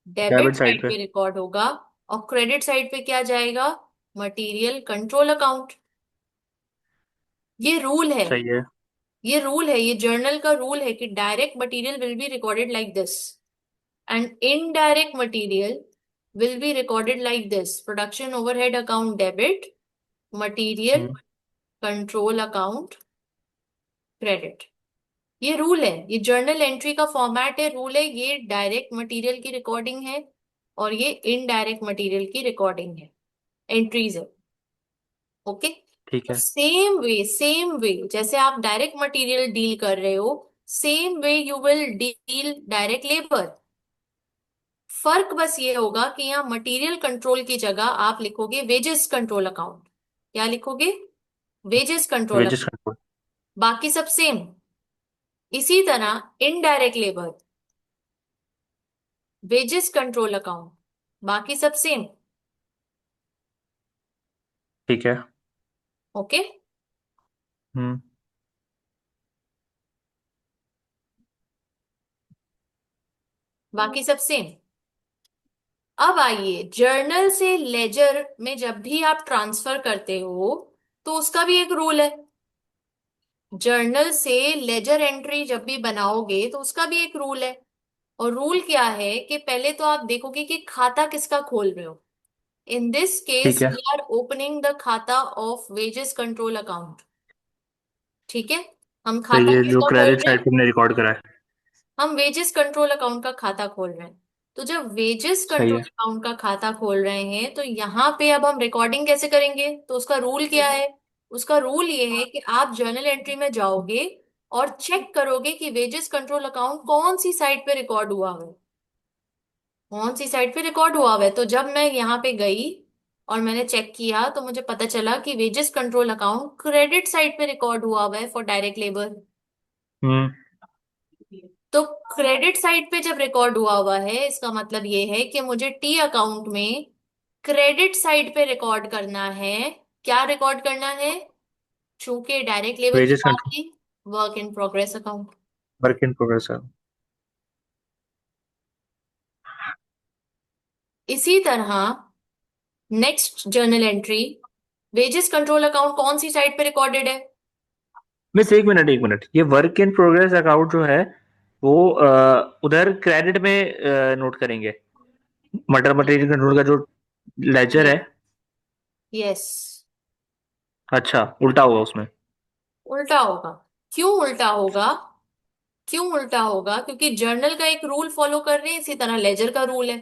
डेबिट डेबिट साइड साइड पे। पे रिकॉर्ड होगा। और क्रेडिट साइड पे क्या जाएगा? Material control account. ये रूल है। सही है। ये रूल है, ये जर्नल का रूल है कि direct material will be recorded like this and indirect material will be recorded like this: production overhead account debit, material hmm. Control account credit. ये रूल है, ये जर्नल एंट्री का फॉर्मेट है, रूल है। ये डायरेक्ट मटेरियल की recording है और ये इनडायरेक्ट मटेरियल की रिकॉर्डिंग है, एंट्रीज है। ओके। ठीक तो है। सेम वे जैसे आप डायरेक्ट मटेरियल डील कर रहे हो, same way you will deal direct labour. फर्क बस ये होगा कि यहाँ मटेरियल कंट्रोल की जगह आप लिखोगे वेजेस कंट्रोल अकाउंट। क्या लिखोगे? Wages control wages account. Control. बाकी सब सेम। इसी तरह indirect labour, wages control account, बाकी सब सेम। ठीक है। ओके। हम्म। बाकी सब सेम। अब आइए, जर्नल से लेजर में जब भी आप ट्रांसफर करते हो तो उसका भी एक रूल है। जर्नल से लेजर एंट्री जब भी बनाओगे तो उसका भी एक रूल है। और रूल क्या है कि पहले तो आप देखोगे कि खाता किसका खोल रहे हो। इन दिस ठीक केस है। वी आर ओपनिंग द खाता ऑफ वेजेस कंट्रोल अकाउंट। ठीक है। हम तो खाता ये जो किसका खोल क्रेडिट रहे साइड हैं? पे हमने रिकॉर्ड करा है। हम वेजेस कंट्रोल अकाउंट का खाता खोल रहे हैं। तो जब वेजेस सही कंट्रोल है। अकाउंट का खाता खोल रहे हैं तो यहाँ पे अब हम रिकॉर्डिंग कैसे करेंगे? तो उसका रूल क्या है? उसका रूल ये है कि आप जर्नल एंट्री में जाओगे और चेक करोगे कि वेजेस कंट्रोल अकाउंट कौन सी साइट पे रिकॉर्ड हुआ है। कौन सी साइट पे रिकॉर्ड हुआ है? तो जब मैं यहाँ पे गई और मैंने चेक किया तो मुझे पता चला कि wages control account credit site पे रिकॉर्ड हुआ हुआ है फॉर डायरेक्ट लेबर। हम्म। तो क्रेडिट साइड पे जब रिकॉर्ड हुआ हुआ है इसका मतलब ये है कि मुझे टी अकाउंट में क्रेडिट साइड पे रिकॉर्ड करना है। क्या रिकॉर्ड करना है? चूंकि डायरेक्ट लेबर की वेजेस बात कंट्रोल। की, work in progress account. Work in progress है। इसी तरह next journal entry, wages control account कौन सी साइड पे रिकॉर्डेड है? मिस एक मिनट, एक मिनट, ये वर्क इन प्रोग्रेस अकाउंट जो है वो उधर क्रेडिट में नोट करेंगे। मटेरियल कंट्रोल का जो लेजर है। यस। अच्छा, उल्टा होगा उसमें। उल्टा होगा। क्यों उल्टा होगा? क्यों उल्टा होगा? क्योंकि जर्नल का एक रूल फॉलो कर रहे हैं, इसी तरह लेजर का रूल है।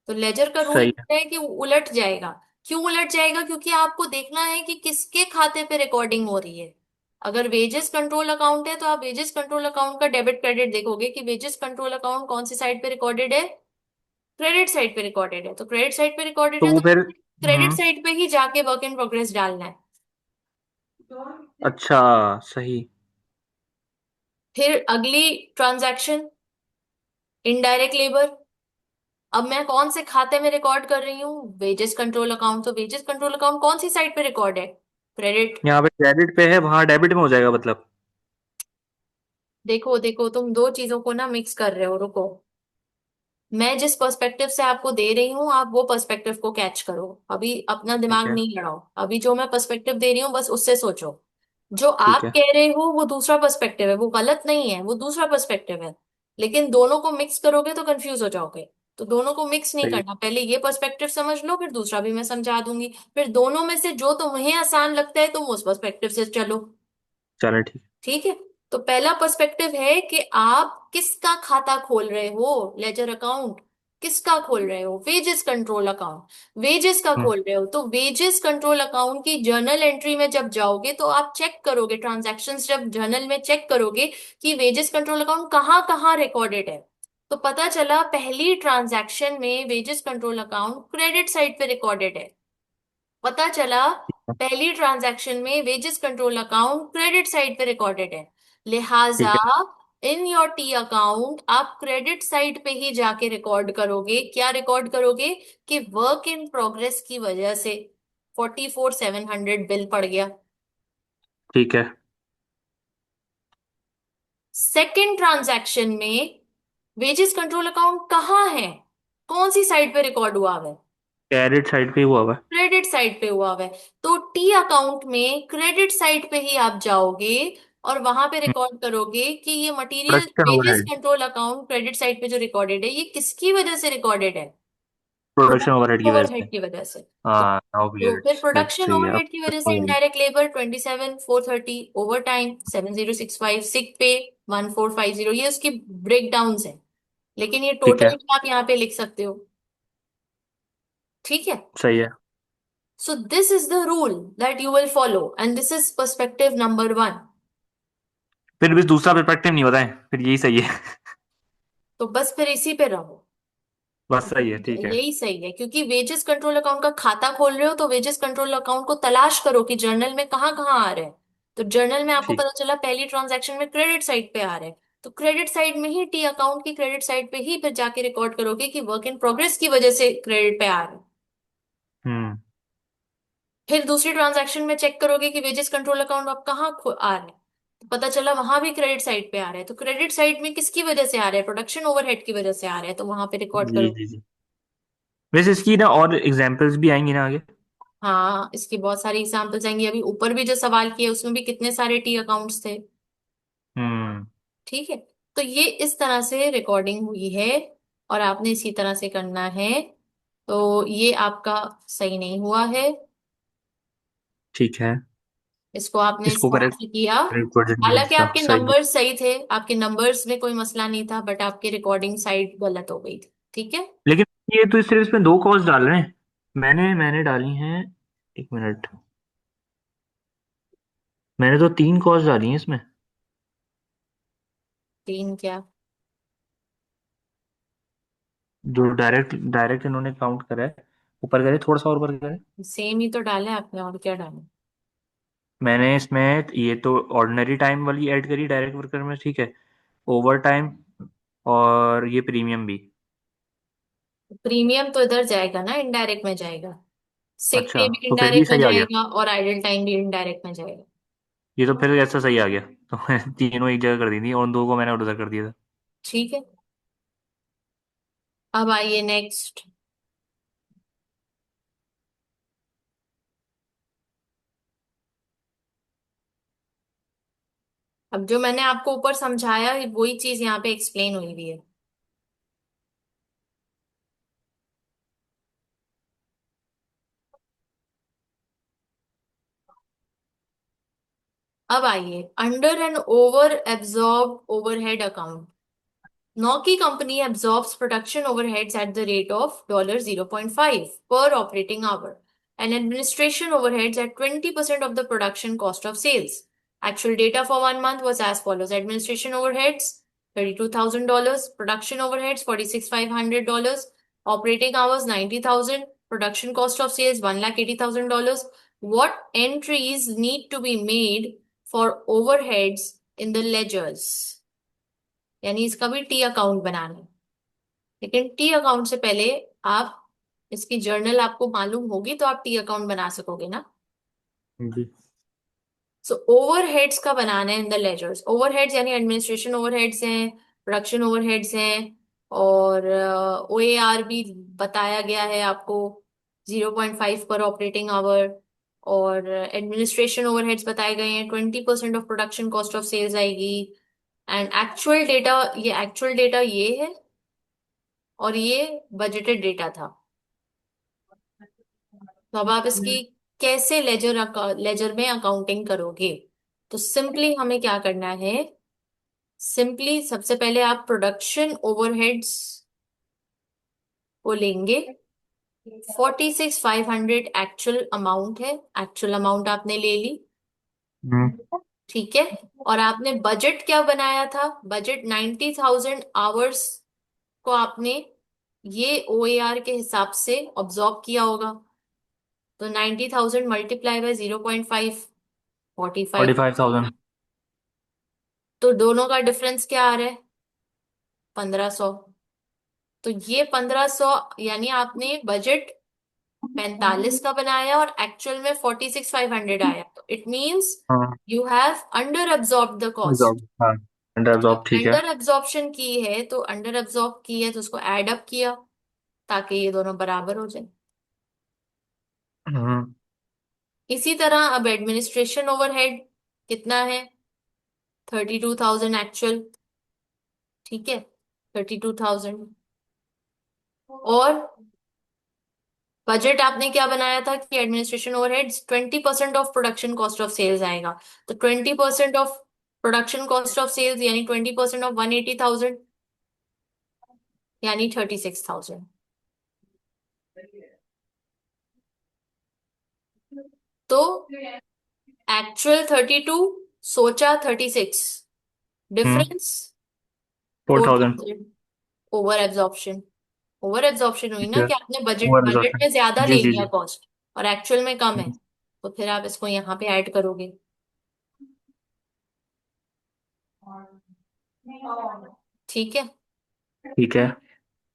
तो लेजर का रूल सही है। कहता है कि वो उलट जाएगा। क्यों उलट जाएगा? क्योंकि आपको देखना है कि किसके खाते पे रिकॉर्डिंग हो रही है। अगर वेजेस कंट्रोल अकाउंट है तो आप वेजेस कंट्रोल अकाउंट का डेबिट क्रेडिट देखोगे कि वेजेस कंट्रोल अकाउंट कौन सी साइड पे रिकॉर्डेड है। क्रेडिट साइड पे रिकॉर्डेड है। तो क्रेडिट साइड पे रिकॉर्डेड तो है वो तो फिर क्रेडिट साइड पे ही जाके वर्क इन प्रोग्रेस डालना है। अच्छा, सही। फिर अगली ट्रांजैक्शन, इनडायरेक्ट लेबर। अब मैं कौन से खाते में रिकॉर्ड कर रही हूँ? Wages control account. तो वेजेस कंट्रोल अकाउंट कौन सी साइड पे रिकॉर्ड है? क्रेडिट। यहाँ पे क्रेडिट पे है, वहां डेबिट में हो जाएगा मतलब। देखो देखो, तुम दो चीजों को ना मिक्स कर रहे हो, रुको। मैं जिस पर्सपेक्टिव से आपको दे रही हूँ आप वो पर्सपेक्टिव को कैच करो। अभी अपना ठीक दिमाग है। नहीं लड़ाओ, अभी जो मैं पर्सपेक्टिव दे रही हूँ बस उससे सोचो। जो ठीक आप है। कह रहे हो वो दूसरा पर्सपेक्टिव है, वो गलत नहीं है, वो दूसरा पर्सपेक्टिव है। लेकिन दोनों को मिक्स करोगे तो कंफ्यूज हो जाओगे। तो दोनों को मिक्स नहीं सही है। करना, पहले ये पर्सपेक्टिव समझ लो फिर दूसरा भी मैं समझा दूंगी। फिर दोनों में से जो तुम्हें आसान लगता है तुम उस पर्सपेक्टिव से चलो। चलो ठीक। ठीक है। तो पहला पर्सपेक्टिव है कि आप किसका खाता खोल रहे हो, लेजर अकाउंट। किसका खोल रहे हो? Wages control account. वेजेस का हम्म। खोल रहे हो तो वेजेस कंट्रोल अकाउंट की जर्नल एंट्री में जब जाओगे तो आप चेक करोगे, ट्रांजैक्शंस जब जर्नल में चेक करोगे कि वेजेस कंट्रोल अकाउंट कहाँ कहाँ रिकॉर्डेड है। तो पता चला पहली ट्रांजैक्शन में wages control account credit side पे रिकॉर्डेड है। पता चला पहली ट्रांजैक्शन में wages control account credit side पे रिकॉर्डेड है। लिहाजा ठीक है। इन योर टी अकाउंट आप क्रेडिट साइड पे ही जाके रिकॉर्ड करोगे। क्या रिकॉर्ड करोगे? कि वर्क इन प्रोग्रेस की वजह से 44,700 बिल पड़ गया। ठीक है। सेकेंड ट्रांजैक्शन में वेजेस कंट्रोल अकाउंट कहाँ है? कौन सी साइड पे रिकॉर्ड हुआ है? क्रेडिट साइड पे ही हुआ हुआ है। क्रेडिट साइड पे हुआ हुआ है। तो टी अकाउंट में क्रेडिट साइड पे ही आप जाओगे और वहां पे रिकॉर्ड करोगे कि ये material production wages overhead. Control account credit side पे जो रिकॉर्डेड है ये किसकी वजह से रिकॉर्डेड है? प्रोडक्शन प्रोडक्शन ओवरहेड की वजह से। ओवरहेड की वजह से। तो, हाँ, नाउ तो फिर दैट्स प्रोडक्शन सही है, अब ओवरहेड की वजह से समझ गया। इनडायरेक्ट लेबर 27,430, ओवर टाइम 7,065, सिक पे 1,450, ये उसकी ब्रेक डाउन है। लेकिन ये ठीक टोटल है। भी आप यहाँ पे लिख सकते हो। ठीक है। सही है। So this is the rule that you will follow, and this is perspective number one. फिर भी दूसरा परस्पेक्टिव नहीं बताएं, फिर यही सही है। तो बस फिर इसी पे रहो। बस सही है, ठीक है। यही सही है, क्योंकि वेजेस कंट्रोल अकाउंट का खाता खोल रहे हो तो वेजेस कंट्रोल अकाउंट को तलाश करो कि जर्नल में कहाँ कहाँ आ रहे हैं। तो जर्नल में आपको ठीक। पता चला पहली ट्रांजैक्शन में क्रेडिट साइड पे आ रहे हैं, तो क्रेडिट साइड में ही टी अकाउंट की क्रेडिट साइड पे ही फिर जाके रिकॉर्ड करोगे कि वर्क इन प्रोग्रेस की वजह से क्रेडिट पे आ रहे हैं। हम्म। फिर दूसरी ट्रांजैक्शन में चेक करोगे कि वेजेस कंट्रोल अकाउंट आप कहाँ आ रहे हैं, तो पता चला वहां भी क्रेडिट साइड पे आ रहे हैं। तो क्रेडिट साइड में किसकी वजह से आ रहे हैं, प्रोडक्शन ओवरहेड की वजह से आ रहे हैं, तो वहां पे रिकॉर्ड जी करो। जी जी। वैसे इसकी ना और एग्जांपल्स भी आएंगी ना आगे? हाँ, इसकी बहुत सारी एग्जांपल्स आएंगी, अभी ऊपर भी जो सवाल किए उसमें भी कितने सारे टी अकाउंट्स थे। हम्म। ठीक है, तो ये इस तरह से रिकॉर्डिंग हुई है और आपने इसी तरह से करना है। तो ये आपका सही नहीं हुआ है, ठीक है। इसको आपने इसको करेक्ट, समाप्त किया। करेक्ट वर्जन नहीं है हालांकि इसका, आपके सही है। नंबर्स सही थे, आपके नंबर्स में कोई मसला नहीं था, बट आपकी रिकॉर्डिंग साइड गलत हो गई थी। ठीक है। लेकिन ये तो सिर्फ इसमें दो कॉल्स डाल रहे हैं। मैंने डाली हैं, एक मिनट, मैंने तो तीन कॉल्स डाली हैं इसमें। तीन क्या? जो डायरेक्ट डायरेक्ट इन्होंने काउंट करा है, ऊपर करे, थोड़ा सा और ऊपर करे। सेम ही तो डाला है आपने, और क्या डाला? मैंने इसमें ये तो ऑर्डिनरी टाइम वाली ऐड करी डायरेक्ट वर्कर में, ठीक है, ओवर टाइम, और ये प्रीमियम भी। प्रीमियम तो इधर जाएगा ना, इनडायरेक्ट में जाएगा। सिक अच्छा, पे भी तो फिर भी इनडायरेक्ट में सही आ गया। जाएगा और आइडल टाइम भी इनडायरेक्ट में जाएगा। ये तो फिर ऐसा सही आ गया। तो मैं तीनों एक जगह कर दी थी और उन दो को मैंने उधर कर दिया था। ठीक है, अब आइए नेक्स्ट। अब जो मैंने आपको ऊपर समझाया वही चीज यहाँ पे एक्सप्लेन हुई हुई है। अब आइए under and over absorb overhead account. Nokia company absorbs production overheads at the rate of $0.5 per operating hour and administration overheads at 20% of the production cost of sales. Actual data for 1 month was as follows: administration overheads $32,000, production overheads $46,500, operating hours 90,000, production cost of sales $1,80,000. What entries need to be made for overheads in the ledgers? यानी इसका भी T account बनाना है, लेकिन T account से पहले आप इसकी journal आपको मालूम होगी तो आप टी अकाउंट बना सकोगे ना। जी। सो ओवरहेड्स का बनाना है इन द लेजर्स। ओवरहेड्स यानी एडमिनिस्ट्रेशन ओवरहेड्स हैं, प्रोडक्शन ओवरहेड्स हैं, और ओ ए आर भी बताया गया है आपको, 0.5 पर ऑपरेटिंग आवर। और एडमिनिस्ट्रेशन ओवरहेड्स बताए गए हैं, 20% of production cost of sales आएगी। एंड एक्चुअल डेटा ये है, और ये बजटेड डेटा था। तो अब आप इसकी कैसे लेजर में अकाउंटिंग करोगे? तो सिंपली हमें क्या करना है, सिंपली सबसे पहले आप प्रोडक्शन ओवरहेड्स को लेंगे। 46,500 एक्चुअल अमाउंट है, एक्चुअल अमाउंट आपने ले ली। हम्म। ठीक है, और आपने बजट क्या बनाया था, बजट 90,000 आवर्स को आपने ये ओ ए आर के हिसाब से ऑब्जॉर्व किया होगा। तो 90,000 मल्टीप्लाई बाय 0.5, 45। 45,000। तो दोनों का डिफरेंस क्या आ रहा है, 1,500। तो ये 1,500, यानी आपने बजट 45 का बनाया और एक्चुअल में 46,500 आया, तो इट मीन्स हाँ। You have under absorb the cost. Absorb, हाँ, अंडर एब्जॉर्ब, ठीक है। अंडर एब्जॉर्प्शन की है तो अंडर एब्जॉर्ब की है तो उसको एड अप किया ताकि ये दोनों बराबर हो जाए। हम्म। इसी तरह अब एडमिनिस्ट्रेशन ओवरहेड कितना है, 32,000 एक्चुअल। ठीक है, 32,000। और बजट आपने क्या बनाया था कि administration overheads 20% of production cost of sales आएगा। तो 20% of production cost of sales यानी 20% ऑफ 180,000 यानी 36,000। तो एक्चुअल 32, सोचा 36, hmm. Difference 4,000। 4,000। Over absorption. Over absorption हुई ठीक ना है। कि आपने बजट ओवर बजट एब्जॉर्प्शन। में ज्यादा जी ले जी लिया जी। कॉस्ट, और एक्चुअल में कम है, हम्म, तो फिर आप इसको यहाँ पे ऐड करोगे। ठीक है। ठीक है।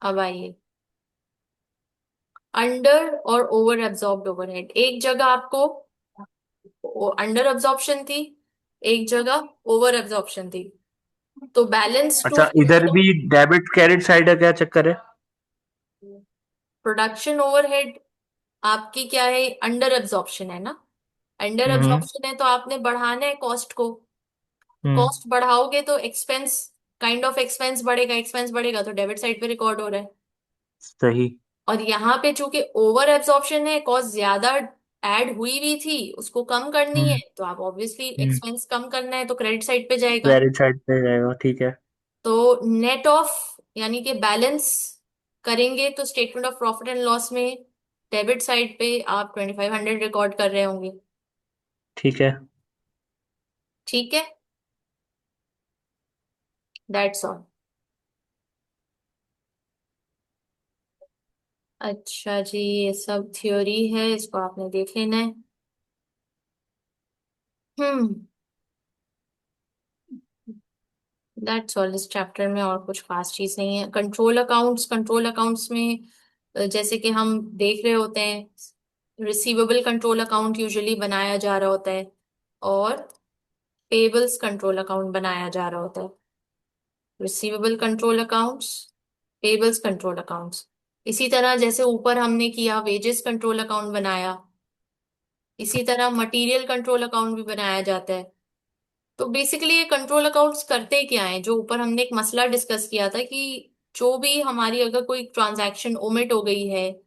अब आइए, अंडर और ओवर एब्जॉर्ब्ड ओवरहेड। एक जगह आपको अंडर एब्जॉर्प्शन थी, एक जगह ओवर एब्जॉर्प्शन थी, तो बैलेंस टू अच्छा, इधर भी डेबिट क्रेडिट साइड का क्या चक्कर है? प्रोडक्शन ओवरहेड आपकी क्या है, अंडर एब्जॉर्प्शन है ना। अंडर हम्म। एब्जॉर्प्शन है तो आपने बढ़ाना है कॉस्ट को। हम्म। कॉस्ट बढ़ाओगे तो एक्सपेंस, काइंड ऑफ एक्सपेंस बढ़ेगा, एक्सपेंस बढ़ेगा तो डेबिट साइड पे रिकॉर्ड हो रहा है। सही। और यहाँ पे चूंकि ओवर एब्जॉर्प्शन है, कॉस्ट ज्यादा ऐड हुई हुई थी, उसको कम करनी है, हम्म। तो आप ऑब्वियसली हम्म। एक्सपेंस कम करना है तो क्रेडिट साइड पे जाएगा। क्रेडिट साइड पे जाएगा, ठीक है। तो नेट ऑफ, यानी कि बैलेंस करेंगे तो statement of profit and loss में डेबिट साइड पे आप 2500 रिकॉर्ड कर रहे होंगे। ठीक है। ठीक है, दैट्स ऑल। अच्छा जी, ये सब थ्योरी है, इसको आपने देख लेना है। हम्म, दैट्स ऑल। इस चैप्टर में और कुछ खास चीज नहीं है। कंट्रोल अकाउंट्स, कंट्रोल अकाउंट्स में जैसे कि हम देख रहे होते हैं, रिसीवेबल कंट्रोल अकाउंट यूजुअली बनाया जा रहा होता है, और पेबल्स कंट्रोल अकाउंट बनाया जा रहा होता है। Receivable control accounts, payables control accounts. इसी तरह जैसे ऊपर हमने किया, वेजेस कंट्रोल अकाउंट बनाया, इसी तरह मटेरियल कंट्रोल अकाउंट भी बनाया जाता है। तो बेसिकली ये कंट्रोल अकाउंट्स करते क्या है, जो ऊपर हमने एक मसला डिस्कस किया था कि जो भी हमारी अगर कोई ट्रांजैक्शन ओमिट हो गई है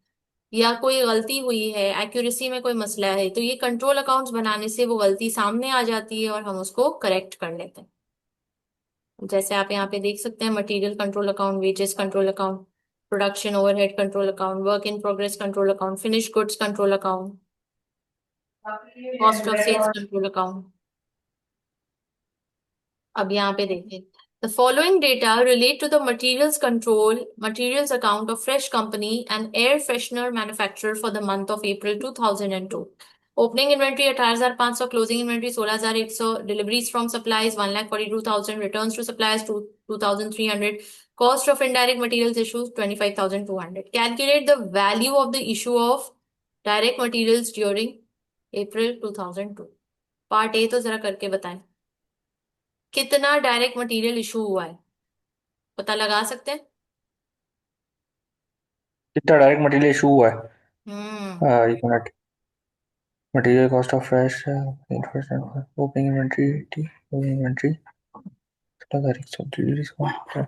या कोई गलती हुई है, एक्यूरेसी में कोई मसला है, तो ये कंट्रोल अकाउंट्स बनाने से वो गलती सामने आ जाती है और हम उसको करेक्ट कर लेते हैं। जैसे आप यहाँ पे देख सकते हैं, material control account, wages control account, production overhead control account, work in progress control account, finish goods control account, cost of sales control account. अब यहाँ पे देखें, the following data relate to the materials control, materials account of fresh company and air freshener manufacturer for the month of April 2002। Opening inventory 18,500, closing inventory 16,100, deliveries from supplies 1,42,000, returns to suppliers 2,300, cost of indirect materials issues 25,200। Calculate the value of the issue of direct materials during April 2002। Part A तो जरा करके बताएं, कितना direct material issue हुआ है, पता लगा सकते हैं। कितना डायरेक्ट मटेरियल इशू हुआ है? हम्म। एक minute. Material cost of fresh opening inventory 80, closing inventory 16,100, deliveries cost.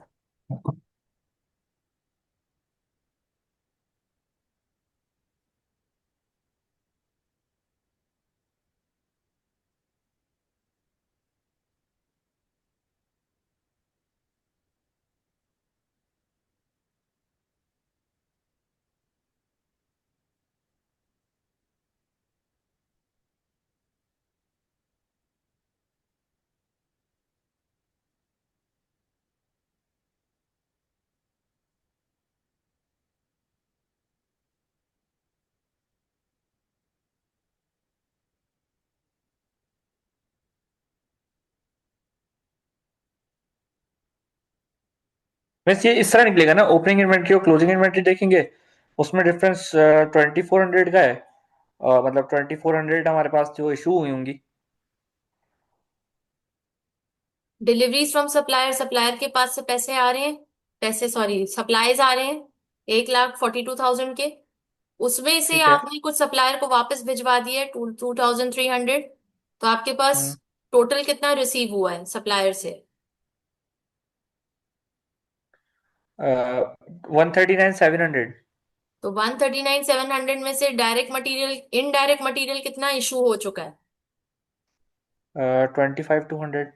वैसे ये इस तरह निकलेगा ना, ओपनिंग इन्वेंट्री और क्लोजिंग इन्वेंट्री देखेंगे, उसमें डिफरेंस 2,400 का है। मतलब 2,400 हमारे पास जो इशू हुई होंगी। डिलीवरीज फ्रॉम सप्लायर, सप्लायर के पास से पैसे आ रहे हैं, पैसे सॉरी सप्लाईज आ रहे हैं 1,42,000 के, उसमें से ठीक है। आपने कुछ सप्लायर को वापस भिजवा दिए 2,300, तो आपके पास हम्म। टोटल कितना रिसीव हुआ है सप्लायर से। 139,700। तो 139,700 में से डायरेक्ट मटेरियल, इनडायरेक्ट मटेरियल कितना इशू हो चुका है, 25,200।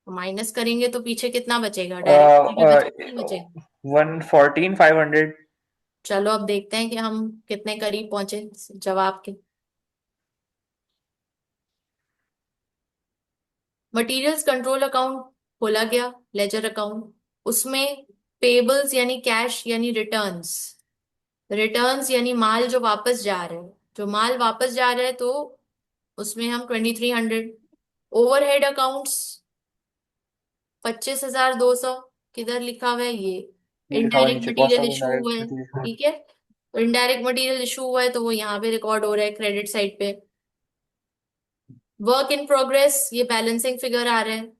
तो माइनस करेंगे तो पीछे कितना बचेगा, डायरेक्ट मटेरियल बचेगा नहीं बचेगा। 114,500। चलो अब देखते हैं कि हम कितने करीब पहुंचे जवाब के। मटेरियल्स कंट्रोल अकाउंट खोला गया लेजर अकाउंट, उसमें पेबल्स यानी कैश यानी रिटर्न्स, रिटर्न्स यानी माल जो वापस जा रहे हैं, जो माल वापस जा रहा है तो उसमें हम 2300। ओवरहेड अकाउंट्स 25,200, किधर लिखा हुआ है ये? ये लिखा हुआ है इनडायरेक्ट नीचे, cost material of issue indirect हुआ है, मटेरियल। ठीक है। तो इनडायरेक्ट मटेरियल इशू हुआ है तो वो यहाँ पे रिकॉर्ड हो रहा है क्रेडिट साइड पे। वर्क इन प्रोग्रेस, ये बैलेंसिंग फिगर आ रहा है,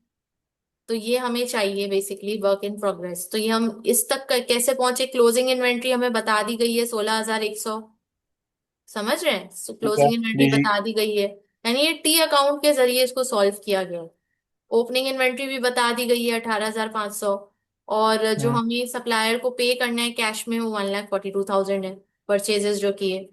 तो ये हमें चाहिए बेसिकली वर्क इन प्रोग्रेस। तो ये हम इस तक कैसे पहुंचे? क्लोजिंग इन्वेंट्री हमें बता दी गई है 16,100, समझ रहे हैं? तो ठीक है। क्लोजिंग इन्वेंट्री जी जी। बता दी गई है, यानी ये टी अकाउंट के जरिए इसको सॉल्व किया गया है। ओपनिंग इन्वेंट्री भी बता दी गई है 18,500, और जो हम्म हमें सप्लायर को पे करना है कैश में वो 1,42,000 है, परचेजेस जो किए,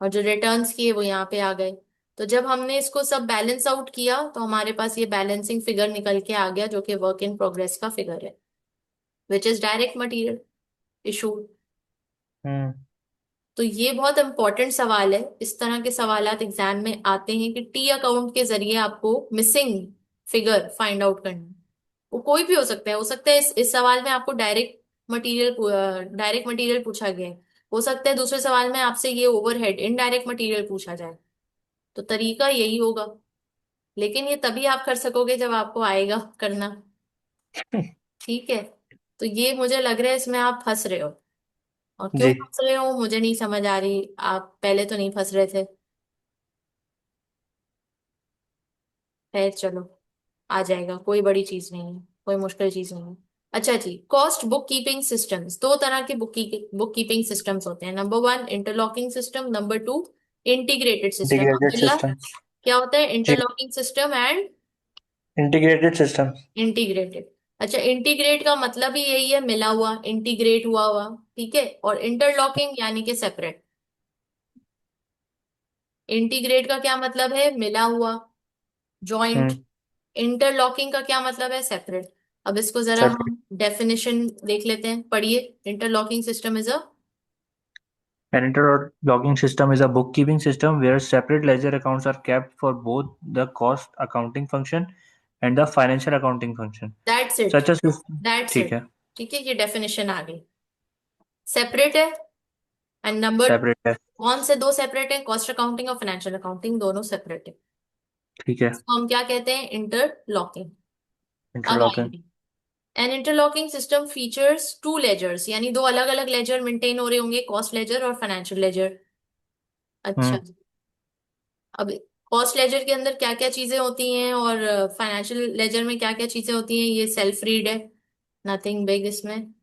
और जो रिटर्न्स किए वो यहाँ पे आ गए। तो जब हमने इसको सब बैलेंस आउट किया तो हमारे पास ये बैलेंसिंग फिगर निकल के आ गया, जो कि वर्क इन प्रोग्रेस का फिगर है, which is direct material issue. Hmm. तो ये बहुत इंपॉर्टेंट सवाल है, इस तरह के सवालात एग्जाम में आते हैं कि टी अकाउंट के जरिए आपको मिसिंग फिगर फाइंड आउट करना है। वो कोई भी हो सकता है इस सवाल में आपको डायरेक्ट मटेरियल पूछा गया है, हो सकता है दूसरे सवाल में आपसे ये ओवरहेड इनडायरेक्ट मटेरियल पूछा जाए। तो तरीका यही होगा, लेकिन ये तभी आप कर सकोगे जब आपको आएगा करना, ठीक है। तो ये मुझे लग रहा है इसमें आप फंस रहे हो, और क्यों जी। फंस रहे हो मुझे नहीं समझ आ रही, आप पहले तो नहीं फंस रहे थे। है चलो, आ जाएगा, कोई बड़ी चीज नहीं है, कोई मुश्किल चीज नहीं है। अच्छा जी, कॉस्ट बुक कीपिंग सिस्टम्स, दो तरह के बुक कीपिंग सिस्टम्स होते हैं। Number one interlocking system, number two integrated system. Integrated Abdullah, system. क्या होता है जी। Interlocking system and integrated system. Integrated? अच्छा, इंटीग्रेट का मतलब ही यही है, मिला हुआ, इंटीग्रेट हुआ हुआ, ठीक है। और इंटरलॉकिंग यानी कि सेपरेट। इंटीग्रेट का क्या मतलब है? मिला हुआ, जॉइंट। हम्म। इंटरलॉकिंग का क्या मतलब है? सेपरेट। अब इसको जरा सेपरेट। हम डेफिनेशन देख लेते हैं, पढ़िए। Interlocking system is a, An interlogging system is a bookkeeping system where separate ledger accounts are kept for both the cost accounting function and the financial accounting function. That's it, Such a system, that's ठीक it, है, ठीक है, ये definition आ गई। Separate है, and number, separate है, कौन से दो सेपरेट है? कॉस्ट अकाउंटिंग और फाइनेंशियल अकाउंटिंग दोनों सेपरेट है। ठीक है। इसको हम क्या कहते हैं? इंटरलॉकिंग। अब इंटरलॉकिंग। आइए, an interlocking system features two ledgers, यानी दो अलग अलग लेजर मेंटेन हो रहे होंगे, कॉस्ट लेजर और फाइनेंशियल लेजर। अच्छा, हम्म। अब कॉस्ट लेजर के अंदर क्या क्या चीजें होती हैं और फाइनेंशियल लेजर में क्या क्या चीजें होती हैं, ये सेल्फ रीड है, नथिंग बिग इसमें।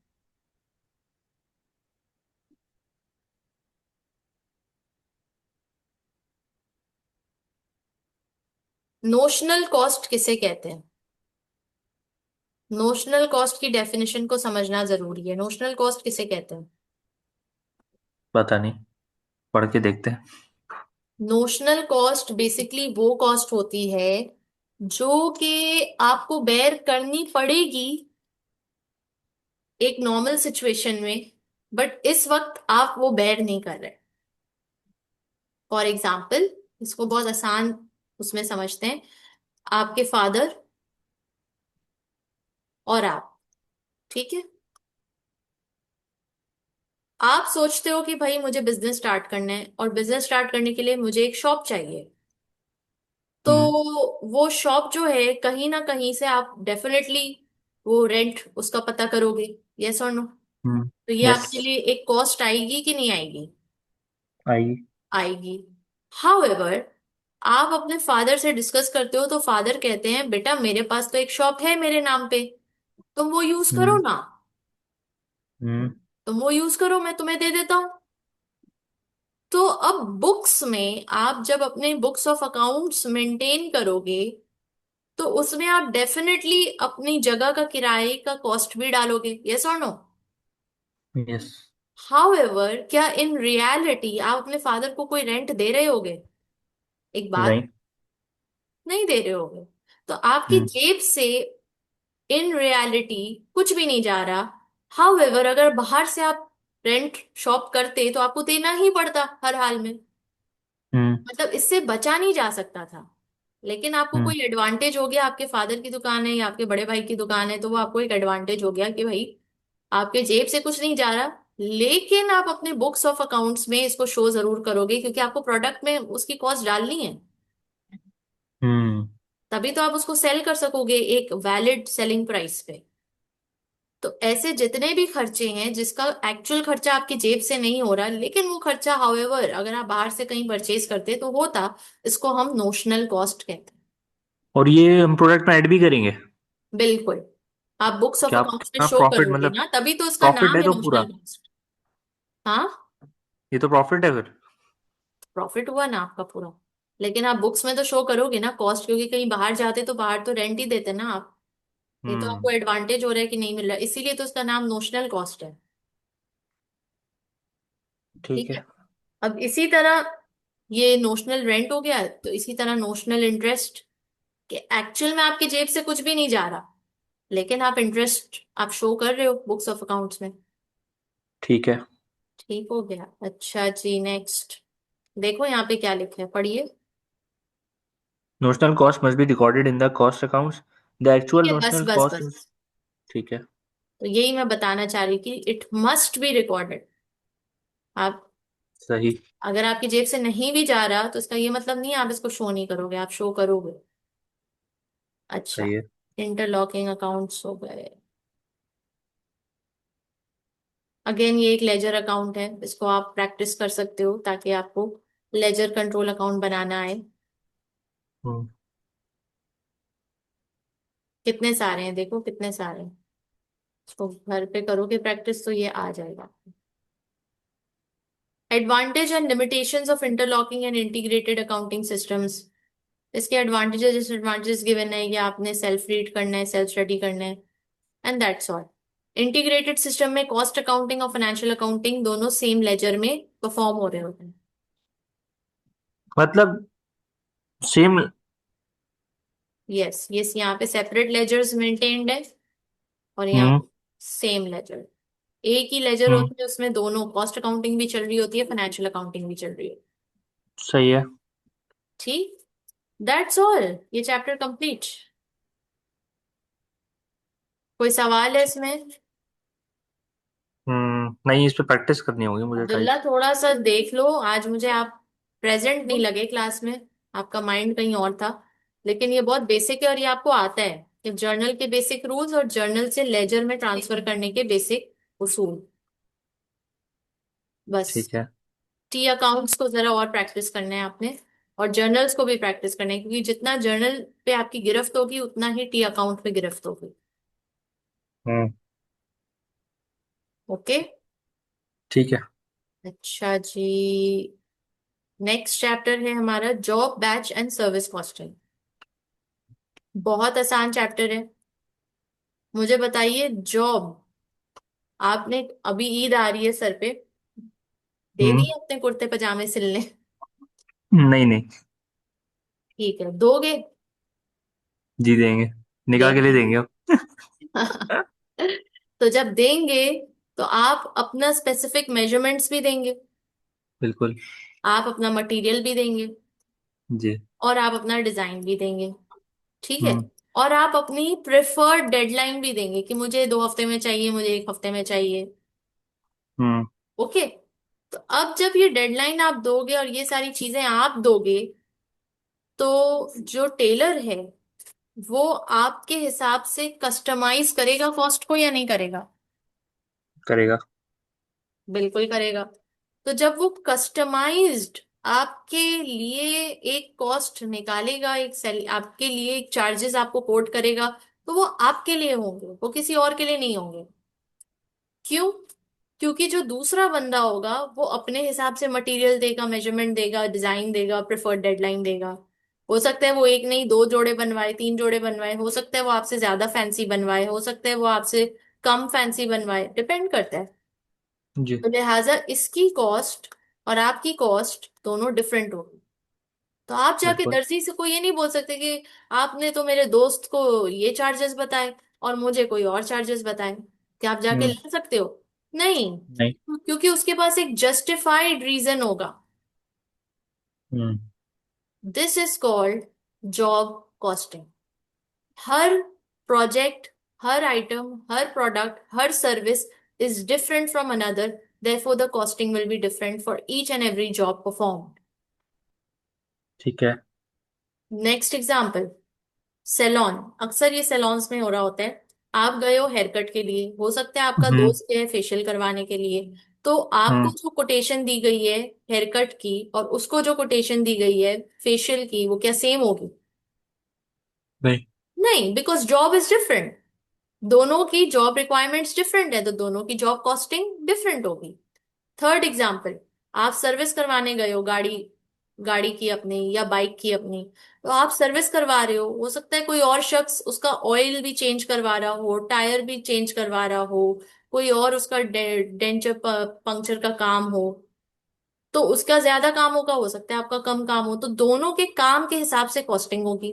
नोशनल कॉस्ट किसे कहते हैं? नोशनल कॉस्ट की डेफिनेशन को समझना जरूरी है। नोशनल कॉस्ट किसे कहते हैं? पता नहीं, पढ़ के देखते हैं। नोशनल कॉस्ट बेसिकली वो कॉस्ट होती है जो कि आपको बेयर करनी पड़ेगी एक नॉर्मल सिचुएशन में, बट इस वक्त आप वो बेयर नहीं कर रहे। फॉर एग्जाम्पल, इसको बहुत आसान उसमें समझते हैं। आपके फादर और आप, ठीक है, आप सोचते हो कि भाई मुझे बिजनेस स्टार्ट करना है और बिजनेस स्टार्ट करने के लिए मुझे एक शॉप चाहिए। तो हम्म वो शॉप जो है कहीं ना कहीं से आप डेफिनेटली वो रेंट उसका पता करोगे, यस और नो? हम्म। तो ये यस। आपके लिए एक कॉस्ट आएगी कि नहीं आएगी? आई। आएगी। हाउएवर, आप अपने फादर से डिस्कस करते हो तो फादर कहते हैं बेटा मेरे पास तो एक शॉप है मेरे नाम पे, तुम वो यूज करो हम्म ना, हम्म तुम वो यूज करो, मैं तुम्हें दे देता हूँ। तो अब बुक्स में आप जब अपने बुक्स ऑफ अकाउंट्स मेंटेन करोगे तो उसमें आप डेफिनेटली अपनी जगह का किराए का कॉस्ट भी डालोगे, यस और नो? यस। हाउएवर, क्या इन रियलिटी आप अपने फादर को कोई रेंट दे रहे होगे? एक बात, नहीं। नहीं दे रहे होगे। तो आपकी हम्म जेब से इन रियलिटी कुछ भी नहीं जा रहा। हाउएवर, अगर बाहर से आप रेंट शॉप करते तो आपको देना ही पड़ता हर हाल में, हम्म। मतलब इससे बचा नहीं जा सकता था। लेकिन आपको हम्म। कोई एडवांटेज हो गया, आपके फादर की दुकान है या आपके बड़े भाई की दुकान है, तो वो आपको एक एडवांटेज हो गया कि भाई आपके जेब से कुछ नहीं जा रहा, लेकिन आप अपने बुक्स ऑफ अकाउंट्स में इसको शो जरूर करोगे क्योंकि आपको प्रोडक्ट में उसकी कॉस्ट डालनी है। हम्म। तभी तो आप उसको सेल कर सकोगे एक वैलिड सेलिंग प्राइस पे। तो ऐसे जितने भी खर्चे हैं जिसका एक्चुअल खर्चा आपकी जेब से नहीं हो रहा, लेकिन वो खर्चा हाउएवर अगर आप बाहर से कहीं परचेज करते तो होता, इसको हम नोशनल कॉस्ट कहते हैं। और ये हम प्रोडक्ट में ऐड भी करेंगे? बिल्कुल। आप बुक्स ऑफ क्या अकाउंट्स में कितना शो प्रॉफिट, करोगे मतलब ना, तभी तो इसका प्रॉफिट नाम है है तो पूरा? Notional cost. हाँ, ये तो प्रॉफिट है फिर। प्रॉफिट हुआ ना आपका पूरा। लेकिन आप बुक्स में तो शो करोगे ना कॉस्ट, क्योंकि कहीं बाहर जाते तो बाहर तो रेंट ही देते ना आप। ये तो हम्म। आपको एडवांटेज हो रहा है कि नहीं मिल रहा है, इसीलिए तो इसका नाम नोशनल कॉस्ट है। ठीक ठीक है। है। अब इसी तरह ये नोशनल रेंट हो गया, तो इसी तरह नोशनल इंटरेस्ट, कि एक्चुअल में आपकी जेब से कुछ भी नहीं जा रहा, लेकिन आप इंटरेस्ट आप शो कर रहे हो बुक्स ऑफ अकाउंट्स में। ठीक है। ठीक हो गया। अच्छा जी, नेक्स्ट देखो यहाँ पे क्या लिखा है, पढ़िए। Notional cost must be recorded in the cost accounts. The actual ठीक है, बस नोशनल बस कॉस्ट। बस। ठीक है। तो यही मैं बताना चाह रही कि इट मस्ट बी रिकॉर्डेड। आप, सही। अगर आपकी जेब से नहीं भी जा रहा तो इसका ये मतलब नहीं है आप इसको शो नहीं करोगे, आप शो करोगे। अच्छा, सही है। इंटरलॉकिंग अकाउंट्स हो गए। अगेन ये एक लेजर अकाउंट है, इसको आप प्रैक्टिस कर सकते हो ताकि आपको लेजर कंट्रोल अकाउंट बनाना आए। हम्म। कितने सारे हैं, देखो कितने सारे हैं। इसको घर पे करोगे प्रैक्टिस तो ये आ जाएगा। Advantage and limitations of interlocking and integrated accounting systems. इसके एडवांटेजेस डिसएडवांटेजेस गिवन है, ये आपने सेल्फ रीड करना है, सेल्फ स्टडी करना है, and that's all. Integrated system में कॉस्ट अकाउंटिंग और फाइनेंशियल अकाउंटिंग दोनों सेम लेजर में परफॉर्म हो रहे होते हैं। मतलब सेम। यस, यस, यहाँ पे सेपरेट लेजर्स मेंटेन्ड है और यहाँ हम्म। पे सेम लेजर। एक ही लेजर हम्म। होती है, उसमें दोनों कॉस्ट अकाउंटिंग भी चल रही होती है, फाइनेंशियल अकाउंटिंग भी चल रही है। सही है। ठीक, दैट्स ऑल, ये चैप्टर कंप्लीट। कोई सवाल है इसमें? नहीं, इस पे प्रैक्टिस करनी होगी मुझे अब्दुल्ला टाइप। थोड़ा सा देख लो, आज मुझे आप प्रेजेंट नहीं लगे क्लास में, आपका माइंड कहीं और था। लेकिन ये बहुत बेसिक है और ये आपको आता है कि जर्नल के बेसिक रूल्स और जर्नल से लेजर में ट्रांसफर करने के बेसिक उसूल, बस। ठीक है। टी अकाउंट्स को जरा और प्रैक्टिस करना है आपने, और जर्नल्स को भी प्रैक्टिस करना है, क्योंकि जितना जर्नल पे आपकी गिरफ्त होगी उतना ही टी अकाउंट पे गिरफ्त होगी। हम्म। ओके। ठीक है। अच्छा जी, नेक्स्ट चैप्टर है हमारा job batch and service costing. बहुत आसान चैप्टर है। मुझे बताइए, जॉब, आपने, अभी ईद आ रही है सर पे, दे हम्म। दिए अपने कुर्ते पजामे सिलने? नहीं नहीं। ठीक है, दोगे? जी देंगे। निकाह के लिए देंगे। देंगे अब। तो जब देंगे तो आप अपना स्पेसिफिक मेजरमेंट्स भी देंगे, बिल्कुल। आप अपना मटेरियल भी देंगे, जी। और आप अपना डिजाइन भी देंगे। ठीक है। हम्म। और आप अपनी प्रेफर्ड डेडलाइन भी देंगे कि मुझे 2 हफ्ते में चाहिए, मुझे 1 हफ्ते में चाहिए। हम्म। ओके। तो अब जब ये डेडलाइन आप दोगे और ये सारी चीजें आप दोगे, तो जो टेलर है वो आपके हिसाब से कस्टमाइज करेगा कॉस्ट को या नहीं करेगा? करेगा। बिल्कुल करेगा। तो जब वो कस्टमाइज्ड आपके लिए एक कॉस्ट निकालेगा, एक सेल आपके लिए एक चार्जेस आपको कोट करेगा, तो वो आपके लिए होंगे, वो किसी और के लिए नहीं होंगे। क्यों? क्योंकि जो दूसरा बंदा होगा वो अपने हिसाब से मटेरियल देगा, मेजरमेंट देगा, डिजाइन देगा, प्रेफर्ड डेडलाइन देगा। हो सकता है वो एक नहीं 2 जोड़े बनवाए, 3 जोड़े बनवाए, हो सकता है वो आपसे ज्यादा फैंसी बनवाए, हो सकता है वो आपसे कम फैंसी बनवाए, डिपेंड करता है। जी। तो लिहाजा इसकी कॉस्ट और आपकी कॉस्ट दोनों डिफरेंट होगी। तो आप जाके बिल्कुल। दर्जी से कोई ये नहीं बोल सकते कि आपने तो मेरे दोस्त को ये चार्जेस बताए और मुझे कोई और चार्जेस बताए। क्या आप जाके हम्म। ले सकते हो? नहीं, नहीं। क्योंकि उसके पास एक जस्टिफाइड रीजन होगा। Hmm. This is called job costing. हर प्रोजेक्ट, हर आइटम, हर प्रोडक्ट, हर service is different from another, therefore the costing will be different for each and every job performed. ठीक है। Next example, salon. अक्सर ये saloons में हो रहा होता है, आप गए हो हेयर कट के लिए, हो सकता है आपका हम्म। दोस्त है फेशियल करवाने के लिए, तो आपको हम्म। जो कोटेशन दी गई है हेयर कट की और उसको जो कोटेशन दी गई है फेशियल की, वो क्या सेम होगी? नहीं। नहीं, बिकॉज जॉब इज डिफरेंट। दोनों की जॉब रिक्वायरमेंट्स डिफरेंट है, तो दोनों की जॉब कॉस्टिंग डिफरेंट होगी। थर्ड एग्जाम्पल, आप सर्विस करवाने गए हो गाड़ी, गाड़ी की अपनी या बाइक की अपनी, तो आप सर्विस करवा रहे हो सकता है कोई और शख्स उसका ऑयल भी चेंज करवा रहा हो, टायर भी चेंज करवा रहा हो, कोई और उसका डेंचर पंक्चर का काम हो, तो उसका ज्यादा काम होगा, हो सकता है आपका कम काम हो, तो दोनों के काम के हिसाब से कॉस्टिंग होगी।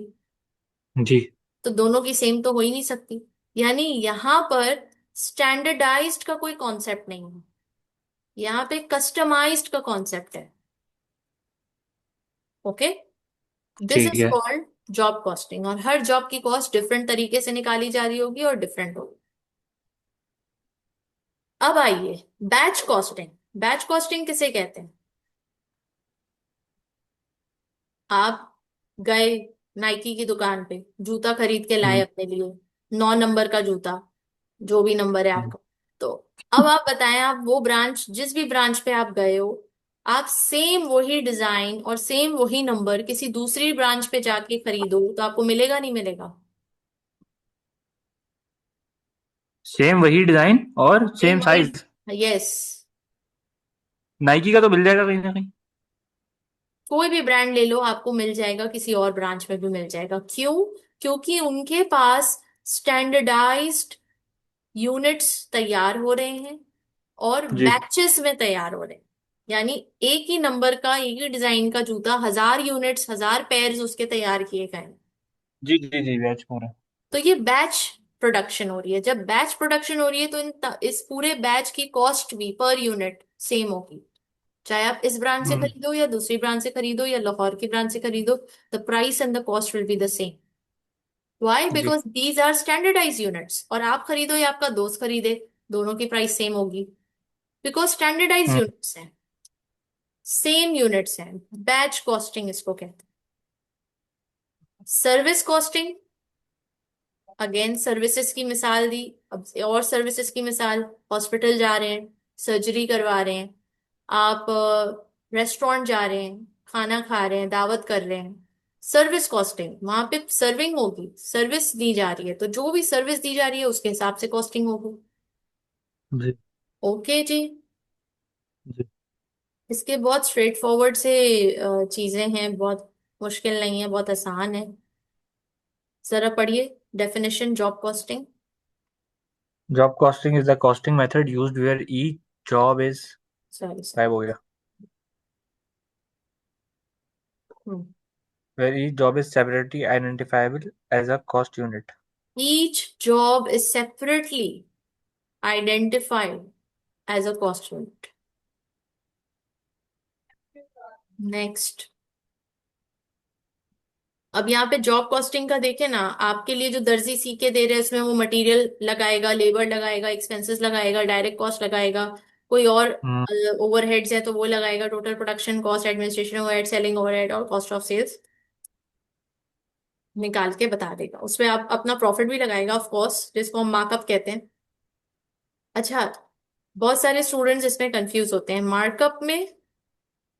जी। तो दोनों की सेम तो हो ही नहीं सकती। यानी यहां पर स्टैंडर्डाइज्ड का कोई कॉन्सेप्ट नहीं है, यहाँ पे कस्टमाइज्ड का कॉन्सेप्ट है। ओके, दिस ठीक इज है। कॉल्ड जॉब कॉस्टिंग, और हर जॉब की कॉस्ट डिफरेंट तरीके से निकाली जा रही होगी और डिफरेंट होगी। अब आइए बैच कॉस्टिंग। बैच कॉस्टिंग किसे कहते हैं? आप गए नाइकी की दुकान पे, जूता खरीद के लाए हम्म। अपने लिए, 9 नंबर का जूता, जो भी नंबर है हम्म। आपका। तो अब आप बताएं, आप वो ब्रांच, जिस भी ब्रांच पे आप गए हो, आप सेम वही डिजाइन और सेम वही नंबर किसी दूसरी ब्रांच पे जाके खरीदो तो आपको मिलेगा नहीं मिलेगा? सेम वही डिजाइन और सेम सेम वही, साइज। यस। नाइकी का तो मिल जाएगा कहीं ना कहीं। कोई भी ब्रांड ले लो आपको मिल जाएगा, किसी और ब्रांच में भी मिल जाएगा। क्यों? क्योंकि उनके पास स्टैंडर्डाइज्ड यूनिट्स तैयार हो रहे हैं और जी बैचेस में तैयार हो रहे हैं। यानी एक ही नंबर का, एक ही डिजाइन का जूता 1000 यूनिट्स, 1000 पेयर्स उसके तैयार किए गए हैं। जी जी जी, बैच हो रहा है। तो ये बैच प्रोडक्शन हो रही है। जब बैच प्रोडक्शन हो रही है तो इस पूरे बैच की कॉस्ट भी पर यूनिट सेम होगी, चाहे आप इस ब्रांड से हम्म। खरीदो या दूसरी ब्रांड से खरीदो या लाहौर की ब्रांड से खरीदो, the price and the cost will be the same. Why? जी। Because these are standardize units, और आप खरीदो या आपका दोस्त खरीदे, दोनों की प्राइस सेम होगी, बिकॉज स्टैंडर्डाइज हम्म। यूनिट्स हैं, सेम यूनिट्स हैं। बैच कॉस्टिंग इसको कहते हैं। सर्विस कॉस्टिंग, अगेन सर्विसेज की मिसाल दी, अब और सर्विसेज की मिसाल, हॉस्पिटल जा रहे हैं, सर्जरी करवा रहे हैं, आप रेस्टोरेंट जा रहे हैं, खाना खा रहे हैं, दावत कर रहे हैं, सर्विस कॉस्टिंग, वहां पे सर्विंग होगी, सर्विस दी जा रही है, तो जो भी सर्विस दी जा रही है उसके हिसाब से कॉस्टिंग होगी। जी ओके जी। जी। इसके बहुत स्ट्रेट फॉरवर्ड से चीजें हैं, बहुत मुश्किल नहीं है, बहुत आसान है। जरा पढ़िए definition job costing. Job costing is the costing method used where each job is, sorry sir. गायब हो गया, where each job is separately identifiable as a cost unit. Each job is separately identified as a cost unit. Next, अब यहाँ पे job costing का देखे ना, आपके लिए जो दर्जी सी के दे रहे हैं उसमें वो मटेरियल लगाएगा, लेबर लगाएगा, एक्सपेंसेस लगाएगा, डायरेक्ट कॉस्ट लगाएगा, कोई और हम्म। ओवरहेड्स है तो वो लगाएगा, total production cost, administration overhead, selling overhead और कॉस्ट ऑफ सेल्स निकाल के बता देगा। उसमें आप अपना प्रॉफिट भी लगाएगा ऑफ कोर्स, जिसको हम मार्कअप कहते हैं। अच्छा, बहुत सारे स्टूडेंट्स इसमें कंफ्यूज होते हैं मार्कअप में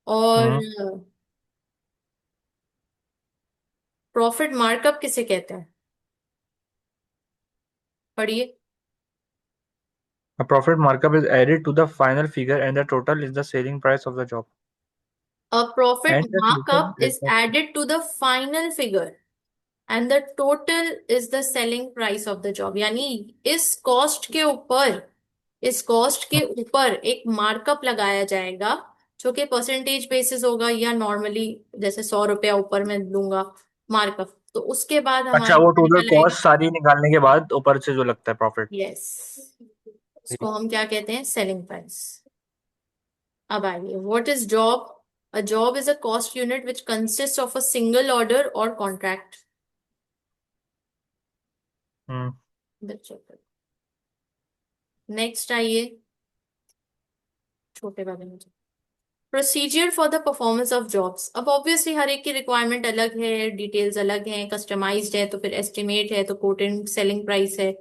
और हम्म। प्रॉफिट। मार्कअप किसे कहते हैं? पढ़िए। A profit markup is added to the final figure and the total is the selling price of the job. A profit And the total markup is is the added to the final figure and the total is the selling price of the job। यानी इस cost के ऊपर, इस cost के ऊपर एक markup लगाया जाएगा, जो कि परसेंटेज बेसिस होगा या नॉर्मली जैसे 100 रुपया ऊपर मैं लूंगा मार्कअप, तो उसके बाद अच्छा, हमारा वो क्या टोटल निकल आएगा? कॉस्ट सारी निकालने के बाद ऊपर से जो लगता है प्रॉफिट। यस, उसको हम क्या कहते हैं? Selling price. अब आइए, what is job A job is a cost unit which consists of a single order or contract. Hmm. Next आइए, छोटे वाले में। Procedure for the performance of jobs. अब ऑब्वियसली हर एक की रिक्वायरमेंट अलग है, डिटेल्स अलग हैं, कस्टमाइज्ड है तो फिर एस्टिमेट है तो कोटेड सेलिंग प्राइस है।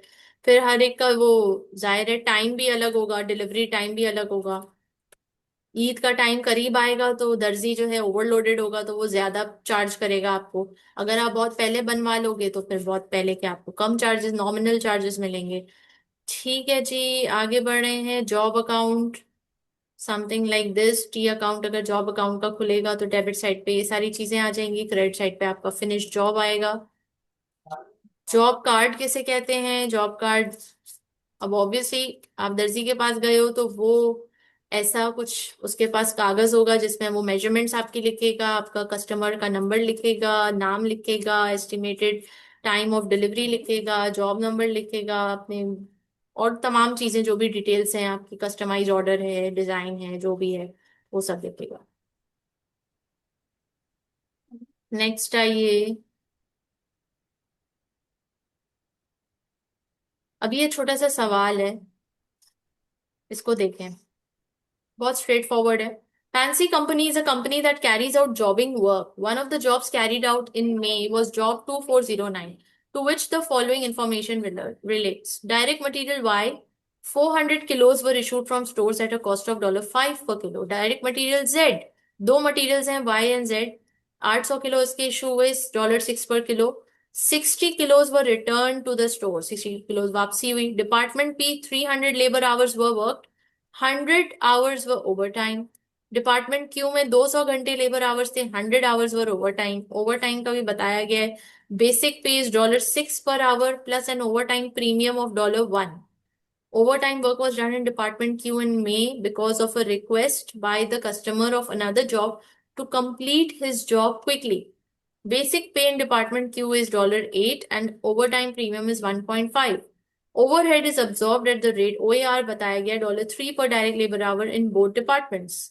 फिर हर एक का वो, जाहिर है टाइम भी अलग होगा, डिलीवरी टाइम भी अलग होगा। ईद का टाइम करीब आएगा तो दर्जी जो है ओवरलोडेड होगा तो वो ज्यादा चार्ज करेगा आपको। अगर आप बहुत पहले बनवा लोगे तो फिर बहुत पहले के आपको कम चार्जेस, नॉमिनल चार्जेस मिलेंगे। ठीक है जी, आगे बढ़ रहे हैं। Job account, something like this. T account अगर जॉब अकाउंट का खुलेगा तो डेबिट साइड पे ये सारी चीजें आ जाएंगी, क्रेडिट साइड पे आपका फिनिश जॉब आएगा। जॉब कार्ड किसे कहते हैं? जॉब कार्ड, अब ऑब्वियसली आप दर्जी के पास गए हो तो वो ऐसा कुछ उसके पास कागज होगा जिसमें वो मेजरमेंट्स आपकी लिखेगा, आपका कस्टमर का नंबर लिखेगा, नाम लिखेगा, एस्टिमेटेड टाइम ऑफ डिलीवरी लिखेगा, जॉब नंबर लिखेगा अपने, और तमाम चीजें जो भी डिटेल्स हैं आपकी, कस्टमाइज ऑर्डर है, डिजाइन है, जो भी है वो सब लिखेगा। नेक्स्ट आइए। अब ये छोटा सा सवाल है, इसको देखें, बहुत स्ट्रेट फॉरवर्ड है। Fancy company is a company that carries out jobbing work. One of the jobs carried out in May was job 2409, to which the following information relates. Direct material Y, 400 kilos were issued from stores at a cost of $5 per kilo. Direct material Z, दो materials हैं Y and Z, 800 kilo इसके issue हुए, $6 पर kilo. 60 kilos were returned to the store, 60 kilos वापसी हुई। Department P, 300 labor hours were worked, 100 hours were overtime। Department Q में 200 घंटे labour hours थे, 100 आवर्स वर ओवरटाइम। ओवरटाइम का भी बताया गया है। बेसिक पे is $6 per hour plus an overtime premium of $1। Overtime work was done in Department Q in May because of a request by the customer of another job to complete his job quickly. Basic pay in Department Q is $8 and overtime premium is 1.5. Overhead is absorbed at the rate OAR बताया गया $3 per direct labor hour in both departments.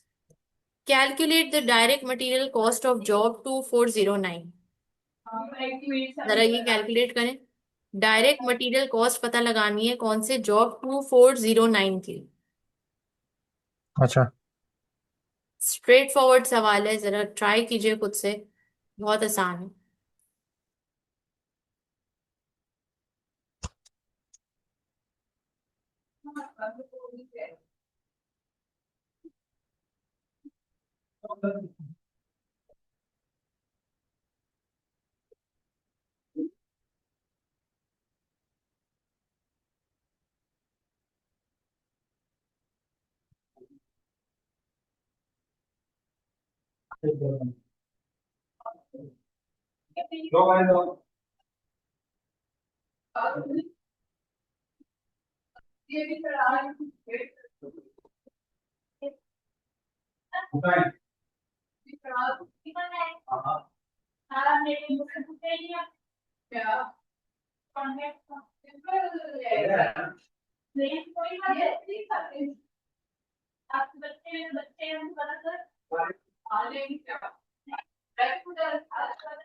Calculate the direct material cost of job 2409. जरा ये calculate करें। Direct material cost पता लगानी है कौन से जॉब 2409 की। अच्छा। स्ट्रेट फॉरवर्ड सवाल है, जरा ट्राई कीजिए खुद से, बहुत आसान है।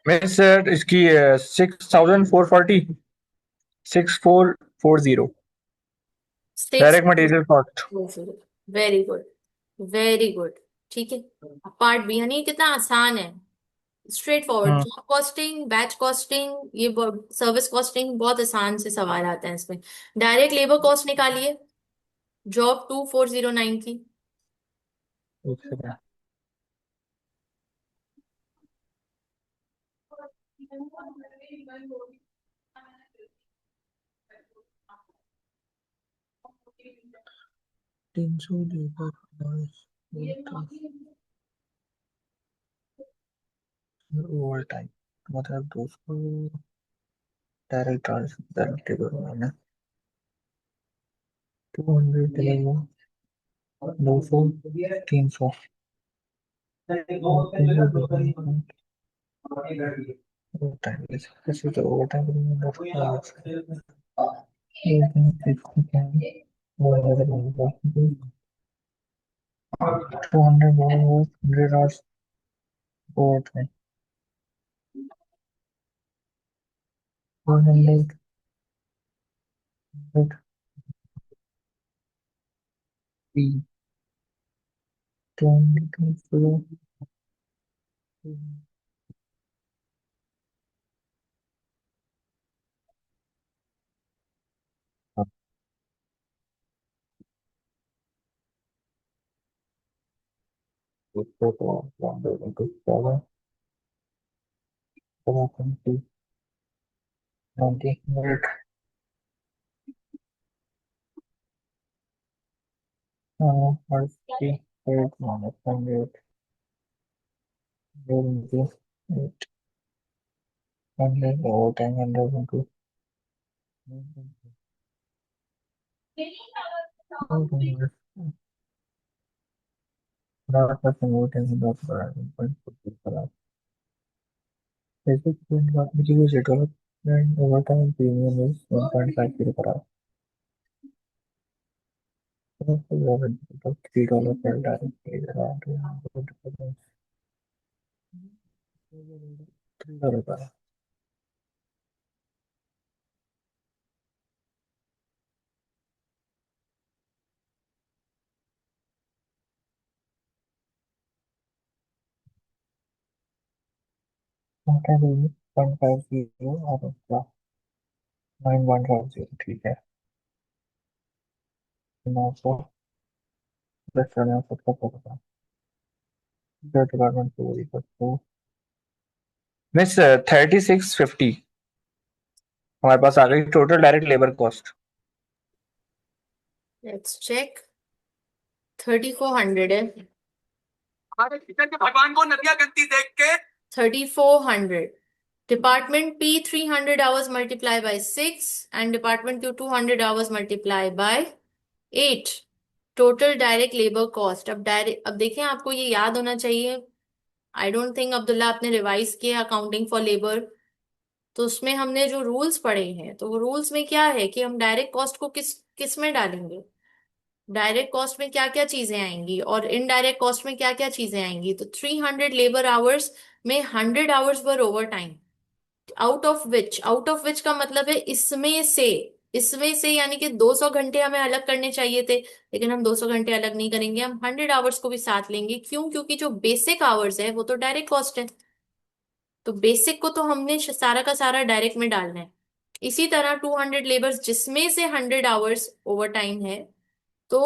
मैं सर इसकी 6440, 6440 six, direct material cost. Very good, very good. ठीक है, पार्ट बी, यानी कितना आसान है, स्ट्रेट फॉरवर्ड। हम्म। जॉब कॉस्टिंग, बैच कॉस्टिंग, ये सर्विस कॉस्टिंग, बहुत आसान से सवाल आते हैं इसमें। डायरेक्ट लेबर कॉस्ट निकालिए जॉब 2409 की। एक सेकंड। 300 लेबर ओवर टाइम, मतलब 200 direct charge, direct labour minus 200 labour, 200, 300 over time. this is the overtime of 200 100 hours fourth है 400 3 24 overtime premium is 1.50 per hour. $3 per direct is around $3 per hour. Overtime premium 150 और उसका 9150 ठीक है 900 plus 70 पड़ेगा जो department को वही करते हो मिस 3650 हमारे पास आ गई total direct labour cost let's check 3400 है। हमारे किचन के भगवान को नदियां गंदी देख के 3400। Department P 300 hours multiply by 6 and department Q 200 hours multiply by 8। Total direct labour cost. अब देखें, आपको ये याद होना चाहिए। आई डोंट थिंक अब्दुल्ला आपने रिवाइज किया अकाउंटिंग फॉर लेबर। तो उसमें हमने जो रूल्स पढ़े हैं, तो वो रूल्स में क्या है कि हम डायरेक्ट कॉस्ट को किस किस में डालेंगे। डायरेक्ट कॉस्ट में क्या क्या चीजें आएंगी और इनडायरेक्ट कॉस्ट में क्या क्या चीजें आएंगी। तो 300 लेबर आवर्स में 100 hours were over time. Out of विच का मतलब है इसमें से यानी कि 200 घंटे हमें अलग करने चाहिए थे, लेकिन हम 200 घंटे अलग नहीं करेंगे, हम 100 आवर्स को भी साथ लेंगे। क्यों? क्योंकि जो बेसिक आवर्स है वो तो डायरेक्ट कॉस्ट है। तो बेसिक को तो हमने सारा का सारा डायरेक्ट में डालना है। इसी तरह 200 लेबर्स जिसमें से 100 आवर्स ओवर टाइम है, तो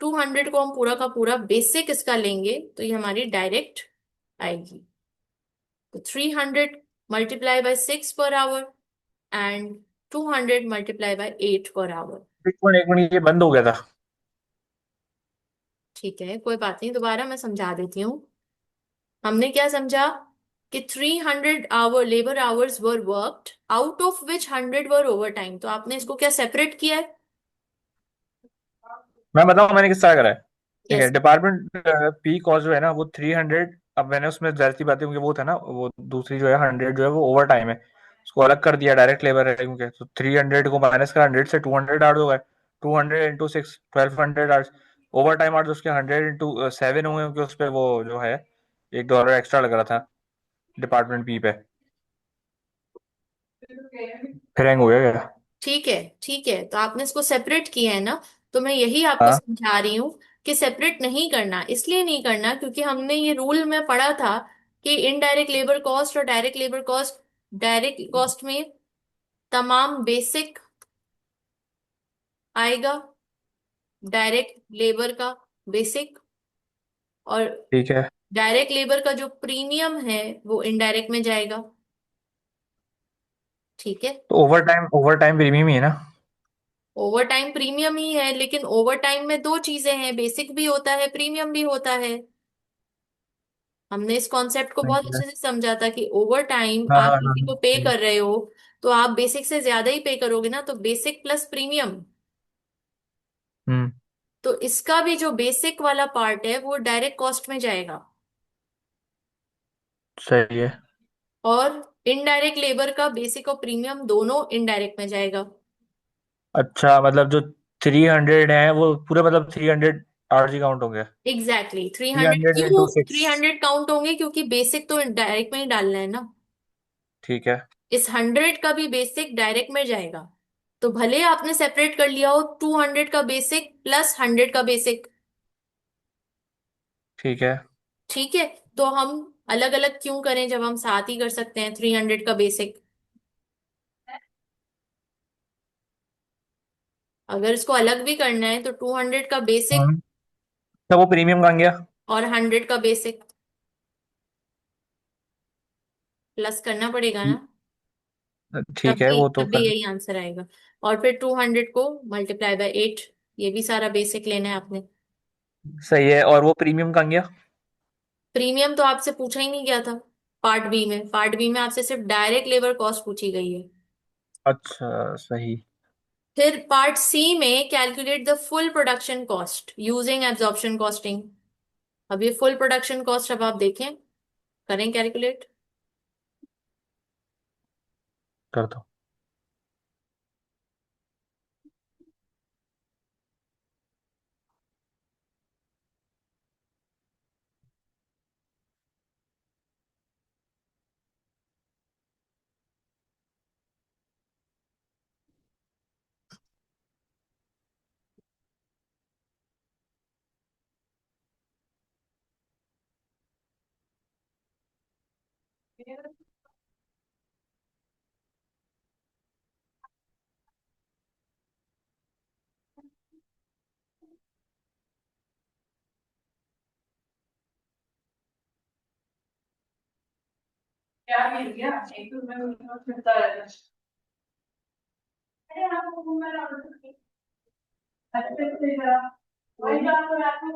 200 को हम पूरा का पूरा बेसिक इसका लेंगे, तो ये हमारी डायरेक्ट आएगी। तो 300 multiply by 6 per our and 200 multiply by 8 per hour. एक मिनट ये बंद हो गया था ठीक है, कोई बात नहीं, दोबारा मैं समझा देती हूँ। हमने क्या समझा कि 300 hour labour hours were worked, out of which 100 were overtime. तो आपने इसको क्या सेपरेट किया है? मैं बताऊं मैंने किस तरह करा है ठीक है यस। डिपार्टमेंट पी कॉस्ट जो है ना वो 300 अब मैंने उसमें जाहिर सी बात है क्योंकि वो था ना वो दूसरी जो है 100 जो है वो ओवर टाइम है उसको अलग कर दिया डायरेक्ट लेबर है क्योंकि तो 300 को माइनस कर 100 से 200 आवर्स हो गए 200 into 6 1200 hours over time hours उसके 100 इंटू 7 हुए क्योंकि उस पर वो जो है $1 एक्स्ट्रा लग रहा था डिपार्टमेंट पी पे फिर हैंग हो गया क्या ठीक है, ठीक है, तो आपने इसको सेपरेट किया है ना। तो मैं यही आपको हाँ समझा रही हूँ कि सेपरेट नहीं करना। इसलिए नहीं करना क्योंकि हमने ये रूल में पढ़ा था कि इनडायरेक्ट लेबर कॉस्ट और direct labour cost, direct cost में तमाम बेसिक आएगा, डायरेक्ट लेबर का बेसिक, और ठीक है डायरेक्ट लेबर का जो प्रीमियम है वो इनडायरेक्ट में जाएगा। ठीक है। तो ओवर टाइम प्रीमियम ही है ना ओवर टाइम प्रीमियम ही है, लेकिन ओवर टाइम में दो चीजें हैं, बेसिक भी होता है, प्रीमियम भी होता है। हमने इस कॉन्सेप्ट को सही बहुत है अच्छे से समझा था कि ओवर टाइम हाँ आप हाँ हाँ किसी को पे सही है कर रहे हो, तो आप बेसिक से ज्यादा ही पे करोगे ना, तो बेसिक प्लस प्रीमियम। हम्म तो इसका भी जो बेसिक वाला पार्ट है वो डायरेक्ट कॉस्ट में जाएगा, सही है और इनडायरेक्ट लेबर का बेसिक और प्रीमियम दोनों इनडायरेक्ट में जाएगा। अच्छा मतलब जो 300 है वो पूरे मतलब 300 आठ जी काउंट होंगे। एग्जैक्टली 300। 300 क्यों इंटू सिक्स। 300 काउंट होंगे? क्योंकि बेसिक तो डायरेक्ट में ही डालना है ना। ठीक है। इस 100 का भी बेसिक डायरेक्ट में जाएगा। तो भले आपने सेपरेट कर लिया हो, 200 का बेसिक प्लस 100 का बेसिक। ठीक है। ठीक है। तो हम अलग अलग क्यों करें जब हम साथ ही कर सकते हैं 300 का बेसिक। अगर इसको अलग भी करना है तो 200 का बेसिक हम्म। तो वो प्रीमियम कहाँ गया? और 100 का बेसिक प्लस करना पड़ेगा ना। ठीक है, वो तो तब भी कर। यही आंसर आएगा। और फिर 200 को मल्टीप्लाई बाय 8। ये भी सारा बेसिक लेना है आपने। सही है, और वो प्रीमियम कहाँ गया? प्रीमियम तो आपसे पूछा ही नहीं गया था। पार्ट बी में आपसे सिर्फ डायरेक्ट लेबर कॉस्ट पूछी गई है। अच्छा, सही। फिर पार्ट सी में calculate the full production cost using absorption costing. अब ये फुल प्रोडक्शन कॉस्ट अब आप देखें, करें कैलकुलेट। कर दो। क्या मिल गया? एक तो मैं फिरता रहता। अरे आपको मैं अच्छे से जरा वही तो आपको रात में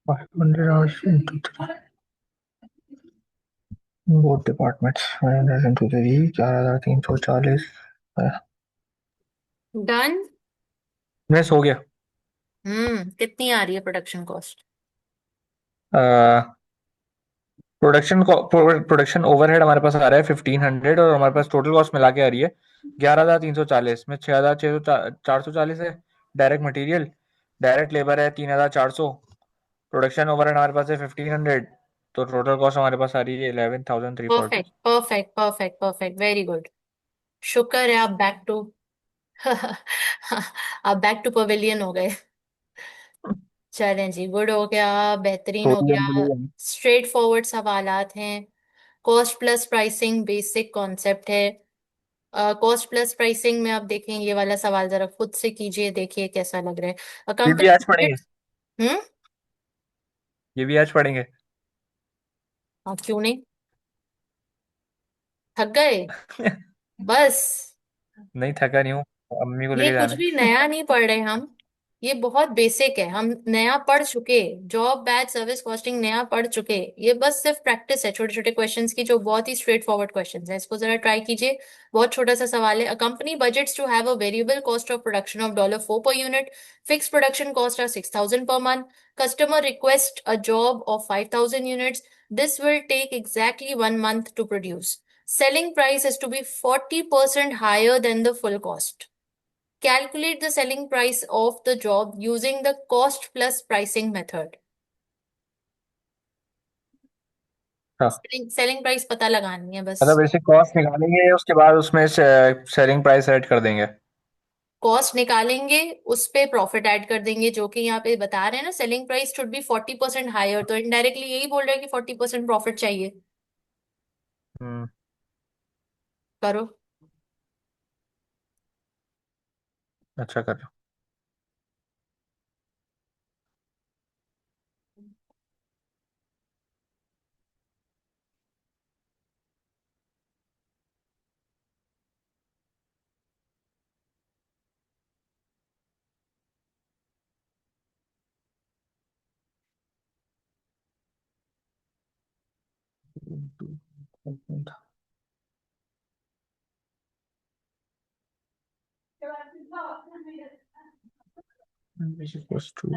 500 hours into 3 both departments, 500 into 3 4340। Done. Miss हो गया। कितनी आ रही है प्रोडक्शन कॉस्ट? प्रोडक्शन ओवरहेड हमारे पास आ रहा है 1500, और हमारे पास टोटल कॉस्ट मिला के आ रही है 11340 में 6440 है डायरेक्ट मटेरियल, डायरेक्ट लेबर है 3400, प्रोडक्शन ओवरहेड हमारे पास है 1500, तो टोटल कॉस्ट हमारे पास आ रही है 11340। Perfect perfect perfect perfect, very good. शुक्र है आप बैक टू आप बैक टू पवेलियन हो गए। चलें जी, गुड हो गया, बेहतरीन हो थोड़ी गया। अंदर स्ट्रेट फॉरवर्ड सवालात हैं। Cost plus pricing basic concept है। कॉस्ट प्लस प्राइसिंग में आप देखें, ये वाला सवाल जरा खुद से कीजिए, देखिए कैसा लग रहा है। ये भी कंपनी आज पढ़ेंगे। बजट। हम्म। ये भी आज पढ़ेंगे। हाँ, क्यों नहीं? थक गए? बस। नहीं, थका नहीं हूँ, अम्मी को ये लेके कुछ जाना भी है। नया नहीं पढ़ रहे हम। ये बहुत बेसिक है, हम नया पढ़ चुके। जॉब बैच सर्विस कॉस्टिंग नया पढ़ चुके। ये बस सिर्फ प्रैक्टिस है छोटे छोटे क्वेश्चंस की, जो बहुत ही स्ट्रेट फॉरवर्ड क्वेश्चंस है। इसको जरा ट्राई कीजिए। बहुत छोटा सा सवाल है। A company budgets to have a variable cost of production of $4 per unit. Fixed production cost are 6,000 per month. Customer request a job of 5,000 units. This will take exactly 1 month to produce. Selling price is to be 40% higher than the full cost. Calculate the selling price of the job using the cost plus pricing method. हाँ, selling price पता लगानी है बस। मतलब basic cost निकालेंगे, उसके बाद उसमें सेलिंग प्राइस ऐड कर देंगे। कॉस्ट निकालेंगे, उस पे प्रॉफिट ऐड कर देंगे, जो कि यहाँ पे बता रहे हैं ना, selling price should be 40% higher, तो इनडायरेक्टली यही बोल रहे हैं कि 40% प्रॉफिट चाहिए। हम्म। करो। अच्छा कर रहा। Which equals to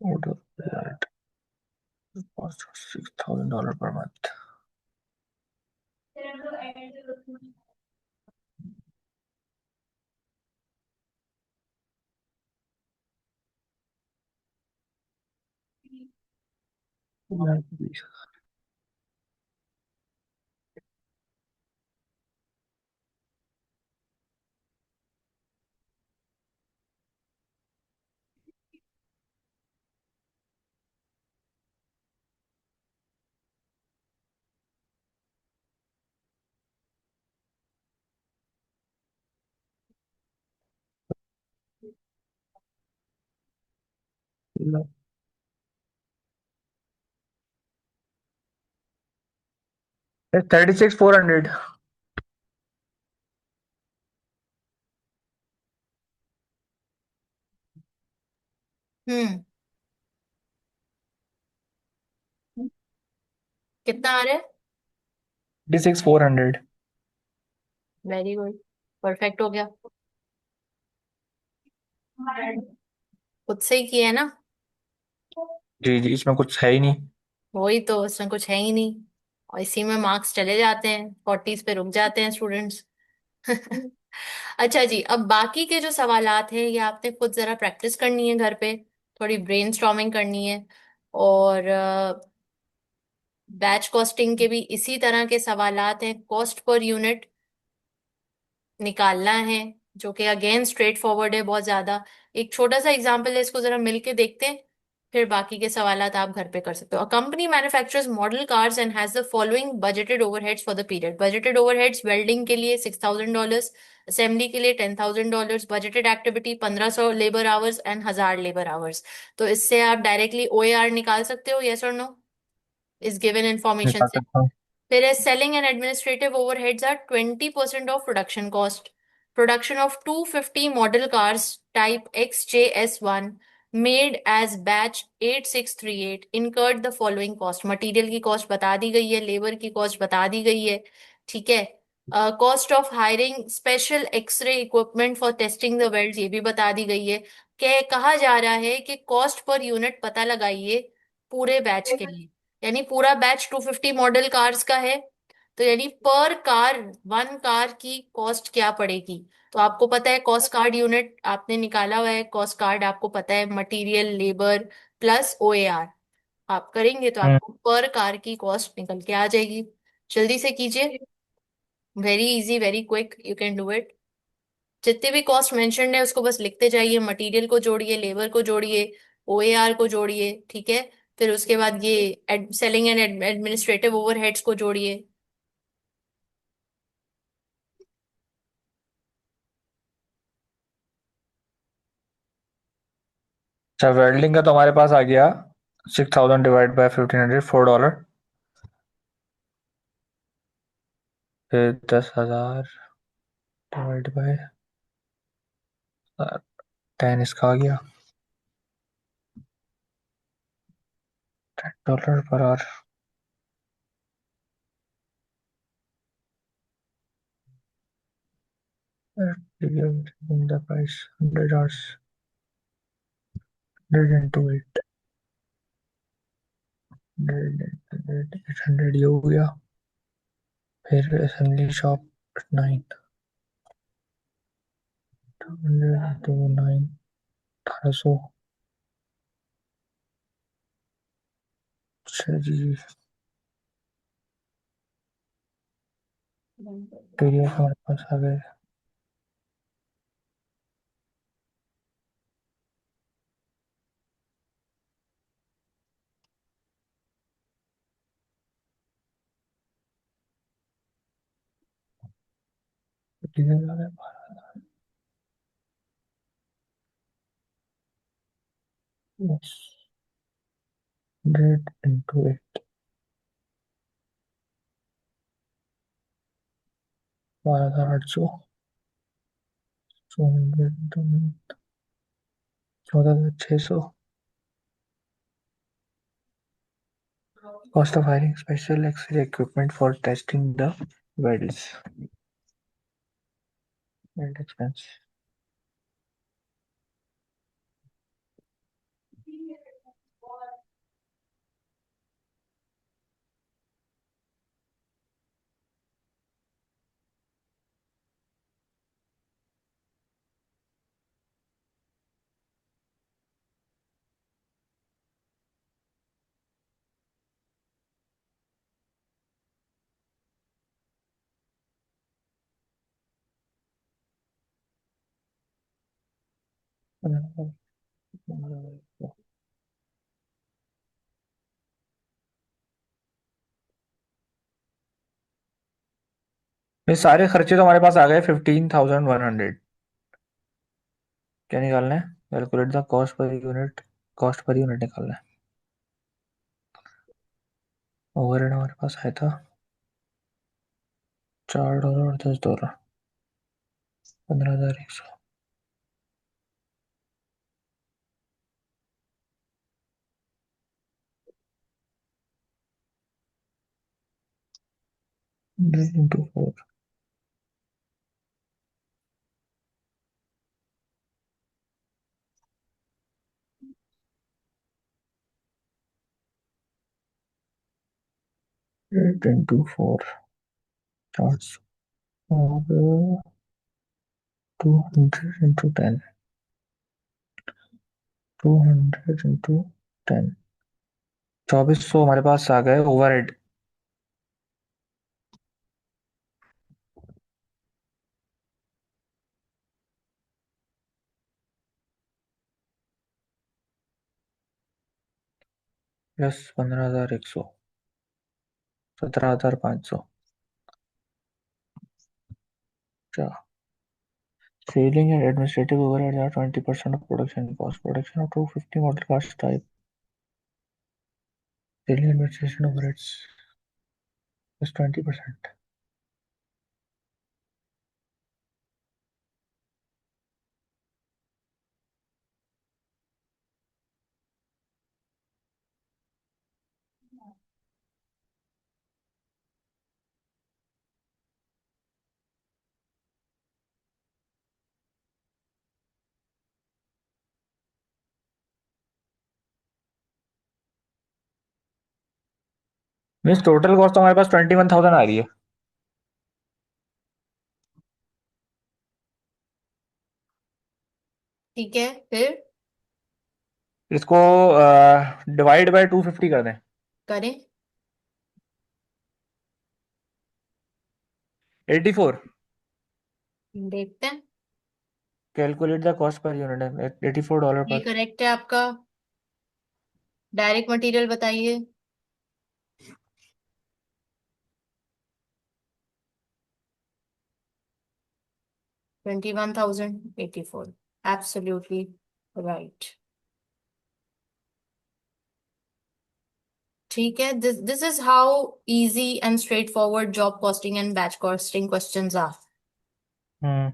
order that cost $6,000 per month. It's 36,400। हम्म। कितना आ रहा है? 36,400। Very good. परफेक्ट हो गया। खुद से ही किया है ना? जी जी, इसमें कुछ है ही नहीं। वही तो, इसमें कुछ है ही नहीं। और इसी में मार्क्स चले जाते हैं, 40s पे रुक जाते हैं स्टूडेंट्स। अच्छा जी, अब बाकी के जो सवालात हैं, ये आपने खुद जरा प्रैक्टिस करनी है घर पे। थोड़ी ब्रेनस्टॉर्मिंग करनी है। और बैच कॉस्टिंग के भी इसी तरह के सवालात हैं। कॉस्ट पर यूनिट निकालना है, जो कि अगेन स्ट्रेट फॉरवर्ड है बहुत ज्यादा। एक छोटा सा एग्जांपल है, इसको जरा मिलके देखते हैं। फिर बाकी के सवालात आप घर पे कर सकते हो। A company manufactures model cars and has the following budgeted overheads for the period. Budgeted overheads: welding के लिए $6,000, असेंबली के लिए $10,000, budgeted activity 1,500 labour hours and 1,000 labour hours. तो इससे आप डायरेक्टली OAR निकाल सकते हो, यस और नो, इस गिवन इंफॉर्मेशन निकाल से। सकता हूँ। फिर selling and administrative overheads are 20% of production cost. Production of 250 model cars type XJS1 made as batch 8638 incurred the following cost. Material की कॉस्ट बता दी गई है, लेबर की कॉस्ट बता दी गई है, ठीक है। Cost of hiring special x ray equipment for testing the welds ये भी बता दी गई है। कहा जा रहा है कि कॉस्ट पर यूनिट पता लगाइए पूरे बैच के लिए, यानी पूरा बैच 250 मॉडल कार्स का है, तो यानी पर कार, वन कार की कॉस्ट क्या पड़ेगी। तो आपको पता है कॉस्ट कार्ड यूनिट आपने निकाला हुआ है, कॉस्ट कार्ड आपको पता है मटेरियल लेबर प्लस OAR आप करेंगे तो हम्म। आपको पर कार की कॉस्ट निकल के आ जाएगी। जल्दी से कीजिए, very easy very quick, you can do it. जितने भी कॉस्ट मेंशन्ड है उसको बस लिखते जाइए, मटेरियल को जोड़िए, लेबर को जोड़िए, OAR को जोड़िए, ठीक है। फिर उसके बाद ये सेलिंग एंड एडमिनिस्ट्रेटिव ओवरहेड्स को जोड़िए। अच्छा, वेल्डिंग का तो हमारे पास आ गया 6000 डिवाइड बाय 1500, $4। फिर 10,000 डिवाइड बाय 10 इसका आ गया $10 per hour. The price 100 hours, 100 into 8, 800 ये हो गया। फिर असेंबली शॉप 9, 100 into 9, 1800। अच्छा जी, मटेरियल हमारे पास आ गए। मटेरियल आ गए। Yes, 100 into 8, 12,800। 100 into 9, 14,600। Cost of hiring special X-ray equipment for testing the welds. Weld expense. ये सारे खर्चे तो हमारे पास आ गए 15,100। क्या निकालना है? Calculate the cost per unit. Cost per unit निकालना है। ओवरहेड हमारे पास आया था $4 और $10, 15,100। 100 into 4, 8 into 4, 400, और 200 into 10, 200 into 10, 2400 हमारे पास आ गए ओवरहेड। प्लस 15,100, 17,500। अच्छा, selling and administrative overhead are 20% of production cost. Production of 250 model cars type. Selling administration overheads is 20%. Means total cost तो हमारे पास 21,000 आ रही है। ठीक है, फिर इसको डिवाइड बाय 250 कर दें। करें। 84। देखते हैं। Calculate the cost per unit, $84 ये पर। करेक्ट है आपका। डायरेक्ट मटेरियल बताइए। 21,084। Absolutely right. ठीक है, this this is how easy and straightforward job costing and batch costing questions are. Hmm.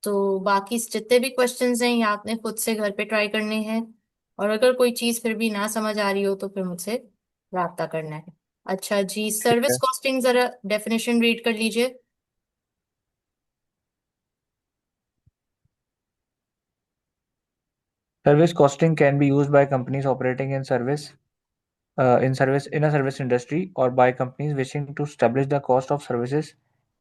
तो बाकी जितने भी क्वेश्चंस हैं ये आपने खुद से घर पे ट्राई करने हैं। और अगर कोई चीज फिर भी ना समझ आ रही हो तो फिर मुझसे राब्ता करना है। अच्छा जी, ठीक सर्विस है। कॉस्टिंग जरा डेफिनेशन रीड कर लीजिए। Service costing can be used by companies operating in a service industry or by companies wishing to establish the cost of services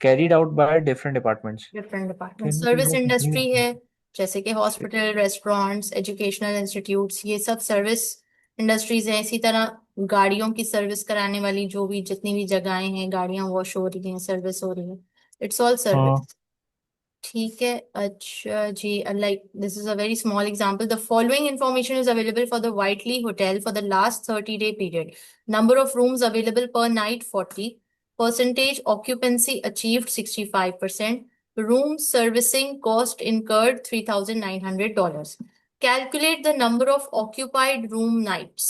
carried out by different departments. Different तो department, इनमें से service जो industry है, company. जैसे कि hospital, restaurants, educational institutes, ये सब service industries हैं। इसी तरह गाड़ियों की सर्विस कराने वाली जो भी जितनी भी जगहें हैं, गाड़ियां वॉश हो रही हैं, सर्विस हो रही है, इट्स ऑल हाँ। सर्विस। ठीक है। अच्छा जी, like this is a very small example, the following information is available for the Whitley hotel for the last 30-day period. Number of rooms available per night 40, percentage occupancy achieved 65%, room servicing cost incurred $3,900। Calculate the number of occupied room nights.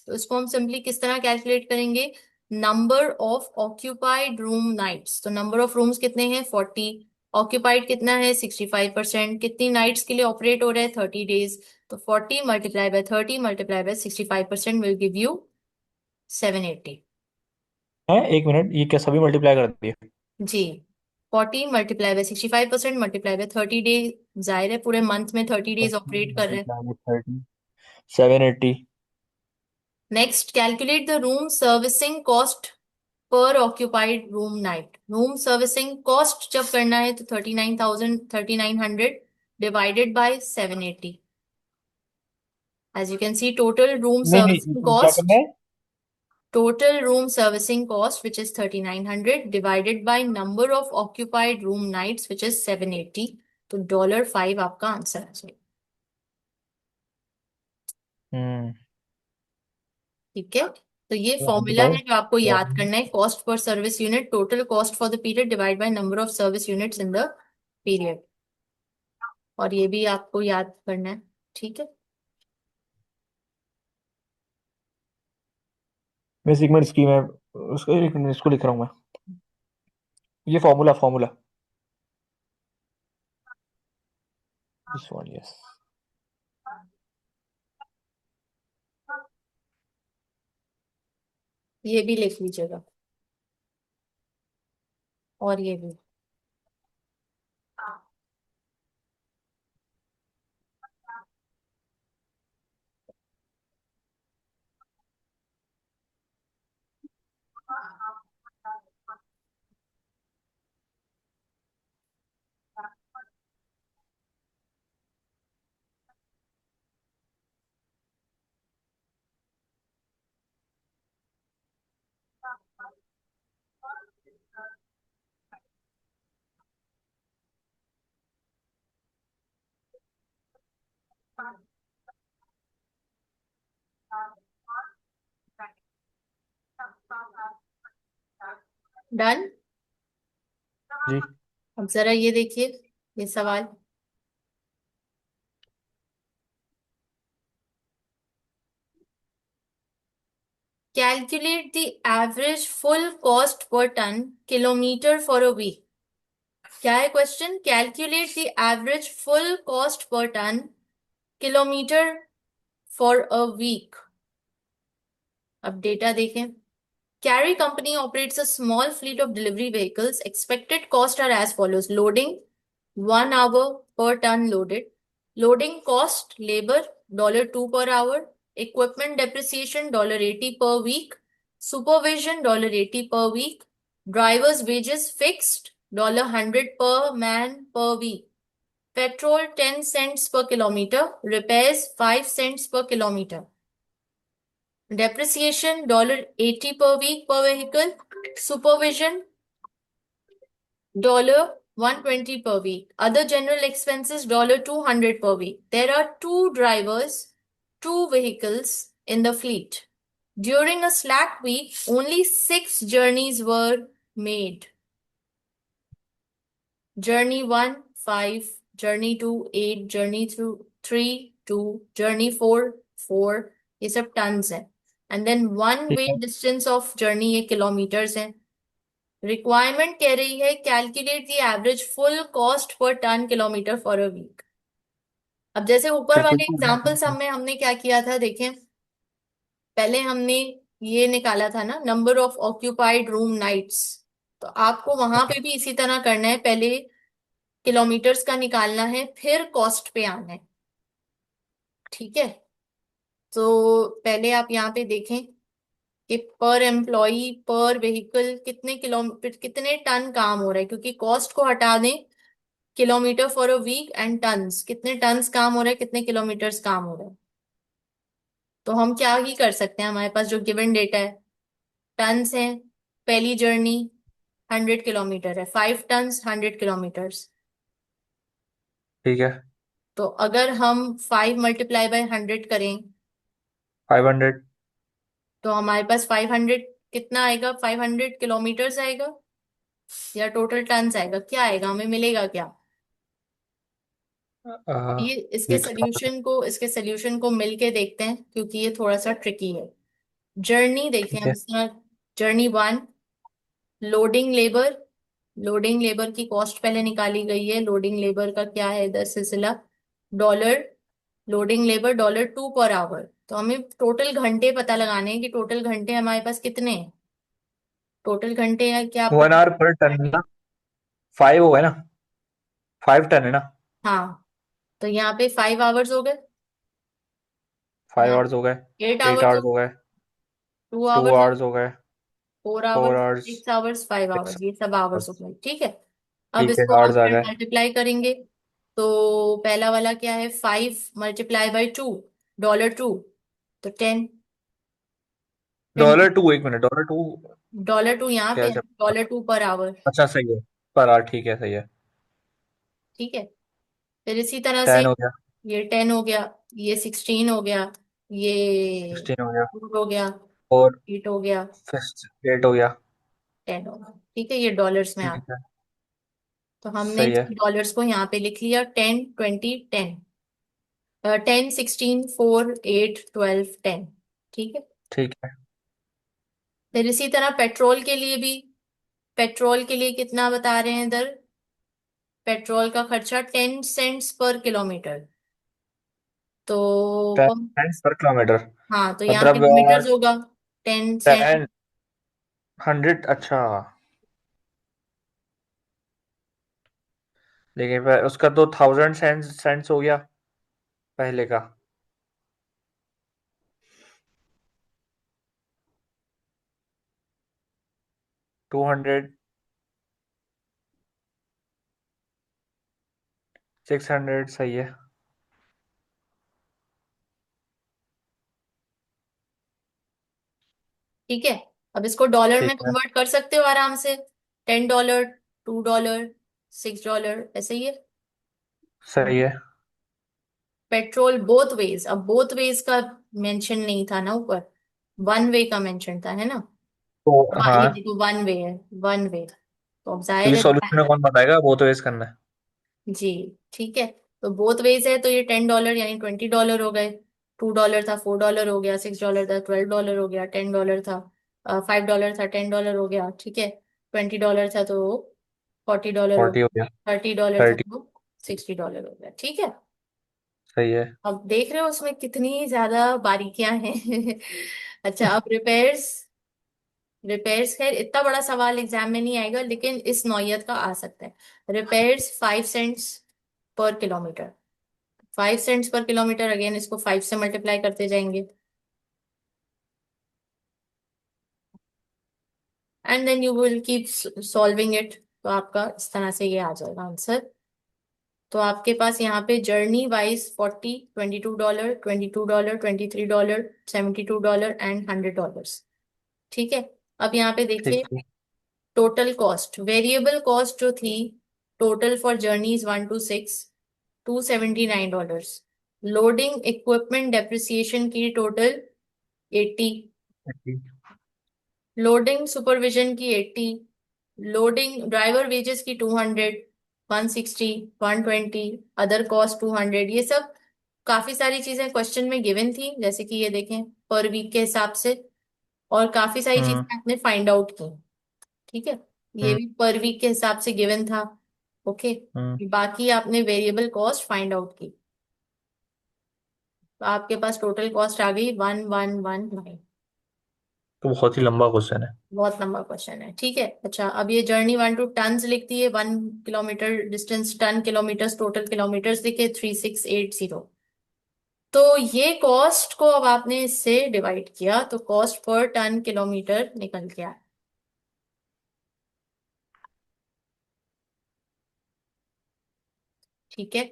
तो इसको हम simply किस तरह calculate करेंगे? Number of occupied room nights, तो number of rooms कितने हैं? 40। Occupied कितना है? 65%। कितनी नाइट्स के लिए ऑपरेट हो रहा है? 30 डेज। तो 40 multiply by 30 multiply by 65% will give you 780। है, एक मिनट, ये क्या सभी मल्टीप्लाई कर दिए? जी, 40 multiply by 65% multiply by 30 days. जाहिर है पूरे मंथ में 30 डेज 30 ऑपरेट कर रहे हैं। Multiply with 30, 780। Next, calculate the room servicing cost per occupied room night. Room servicing cost जब करना है तो 39,000 3900 divided by 780। As you can see, total room नहीं नहीं, सर्विसिंग क्या कॉस्ट, करना है? total room servicing cost which is 3900 divided by number of occupied room nights which is 780। तो $5 आपका आंसर है। हम्म। ठीक है, तो ये फॉर्मूला है 75। जो आपको याद करना है। Cost per service unit, total cost for the period divide by number of service units in the period. और ये भी आपको याद करना है। ठीक है। बेसिक में स्कीम है, उसको एक मिनट, इसको लिख रहा हूँ मैं। ये formula formula, this one, yes. ये भी लिख लीजिएगा, और ये भी। डन। जी। अब जरा ये देखिए, ये सवाल। Calculate the average full cost per ton kilometre for a week. क्या है question? Calculate the average full cost per ton kilometre for a week. अब डेटा देखें। Carry company operates a small fleet of delivery vehicles. Expected costs are as follows. Loading, 1 hour per ton loaded. Loading cost, labor, $2 per hour. Equipment depreciation, $80 per week. Supervision $80 per week. Driver's wages fixed $100 per man per week. Petrol 10 cents per kilometer. Repairs 5 cents per kilometer. Depreciation $80 per week per vehicle. Supervision $120 per week. Other general expenses $200 per week. There are two drivers, two vehicles in the fleet. During a slack week, only 6 journeys were made. Journey 1, 5, journey 2, 8, journey 3, 2, journey 4, 4. ये सब tons है. And then one ठीक way है। distance of journey ये kilometers है. Requirement कह रही है calculate the average full cost per ton kilometre for a week. अब जैसे ऊपर पेट्रोल वाले तो है एग्जाम्पल्स में हमने क्या किया था देखें. पहले हमने ये निकाला था ना, number of occupied room nights. तो आपको वहां पे भी इसी तरह करना है. पहले किलोमीटर्स का निकालना है, फिर कॉस्ट पे आना है. ठीक है. तो पहले आप यहाँ पे देखें कि पर एम्प्लॉय पर व्हीकल कितने किलोमीटर कितने टन काम हो रहा है, क्योंकि कॉस्ट को हटा दें. Kilometre for a week and tons, कितने टन्स काम हो रहा है, कितने किलोमीटर्स काम हो रहा है. तो हम क्या ही कर सकते हैं, हमारे पास जो गिवन डेटा है टन्स है. पहली जर्नी 100 किलोमीटर है, 5 टन्स 100 किलोमीटर्स. ठीक है। तो अगर हम 5 × 100 करें 500। तो हमारे पास 500 कितना आएगा, 500 किलोमीटर्स आएगा या टोटल टन्स आएगा, क्या आएगा, हमें मिलेगा क्या. ये ये तो था। इसके सोल्यूशन को मिलके देखते हैं, क्योंकि ये थोड़ा सा ट्रिकी है. जर्नी देखें ठीक हम है। इसका. Journey 1, loading labour. Loading labour की कॉस्ट पहले निकाली गई है. लोडिंग लेबर का क्या है इधर सिलसिला, dollar. Loading labour $2 per hour. तो हमें टोटल घंटे पता लगाने हैं कि टोटल घंटे हमारे पास कितने हैं. टोटल घंटे हैं क्या आपको. 1 आवर पर टन ना। 5 हो गए ना। 5 टन है ना। हाँ. तो यहाँ पे 5 आवर्स हो गए. 5 यहाँ आवर्स हो गए। 8 8 आवर्स हो आवर्स गए. हो गए। 2 2 आवर्स हो आवर्स गए. हो गए। 4 4 hours, hours. 6 hours, five 6 hours ये सब आवर्स हो आवर्स। गए. ठीक है. अब ठीक है, इसको हम आवर्स आ फिर गए। मल्टीप्लाई करेंगे. तो पहला वाला क्या है, 5 × 2, $2. तो 10. 10 $2, 1 मिनट, $2। $2 यहाँ पे क्या है, चल। $2 पर आवर. अच्छा सही है। पर आवर ठीक है, सही है। ठीक है. फिर इसी तरह से 10 हो गया। ये 10 हो गया, ये 16 हो गया, ये 16 हो गया। 2 हो गया, और 8 हो गया, 8 हो गया। 10 हो गया. ठीक है, ये डॉलर्स में आ. ठीक है। तो हमने सही है। डॉलर्स को यहाँ पे लिख लिया, 10, 20, 10. 10, 16, 4, 8, 12, 10. ठीक है. ठीक है। फिर इसी तरह पेट्रोल के लिए भी. पेट्रोल के लिए कितना बता रहे हैं इधर, पेट्रोल का खर्चा 10 सेंट्स पर किलोमीटर. तो 10 cents per kilometer। हाँ, तो यहाँ मतलब किलोमीटर्स होगा 10 सेंट. 100। अच्छा। लेकिन उसका तो 1000 सेंट्स हो गया पहले का। 200। 600 सही है। ठीक है. अब इसको डॉलर ठीक में है। कन्वर्ट कर सकते हो आराम से. $10, $2, $6 ऐसे ही है. सही है। पेट्रोल बोथ वेज, अब बोथ वेज का मेंशन नहीं था ना ऊपर, वन वे का मेंशन था, है ना. तो हाँ ये हाँ। देखो, वन वे है. One way. तो अब जाहिर क्योंकि है. सॉल्यूशन में कौन बताएगा, वो तो वेस्ट करना है। जी. ठीक है. तो बोथ वेज है, तो ये $10 यानी $20 हो गए. $2 था, $4 हो गया. $6 था, $12 हो गया. $10 था, $5 था, $10 हो गया. ठीक है. $20 था तो $40 हो 40 हो गया. गया। $30 था 30। तो $60 हो गया. ठीक है. सही है। अब देख रहे हो उसमें कितनी ज्यादा बारीकियां हैं. अच्छा, अब रिपेयर्स. रिपेयर्स खैर इतना बड़ा सवाल एग्जाम में नहीं आएगा, लेकिन इस नौयत का आ सकता है. Repairs 5 cents per kilometre. 5 cents per kilometre, again इसको 5 से मल्टीप्लाई करते जाएंगे. And then you will keep solving it. तो आपका इस तरह से ये आ जाएगा आंसर। तो आपके पास यहाँ पे जर्नी वाइज 40, $22, $22, $23, $72 एंड $100। ठीक है। अब यहाँ पे ठीक देखिए है। टोटल कॉस्ट, वेरिएबल कॉस्ट जो थी total for journeys 1 to 6, $279। Loading equipment depreciation की टोटल 80। लोडिंग सुपरविजन की 80। लोडिंग ड्राइवर वेजेस की 200, 160, 120, अदर कॉस्ट 200। ये सब काफी सारी चीजें क्वेश्चन में गिवन थी, जैसे कि ये देखें पर वीक के हिसाब से। और काफी सारी हम्म। चीजें आपने फाइंड आउट की। ठीक है। ये हम्म। भी पर वीक के हिसाब से गिवन था। ओके। हम्म। बाकी आपने वेरिएबल कॉस्ट फाइंड आउट की। तो आपके पास टोटल कॉस्ट आ गई 1119। तो बहुत ही लंबा क्वेश्चन है। बहुत लंबा क्वेश्चन है। ठीक है। अच्छा, अब ये जर्नी 1 to टन्स लिखती है, 1 kilometre distance ton kilometre, total kilometres लिखे 3680। तो ये कॉस्ट को अब आपने इससे डिवाइड किया तो कॉस्ट पर टन किलोमीटर निकल गया। ठीक है।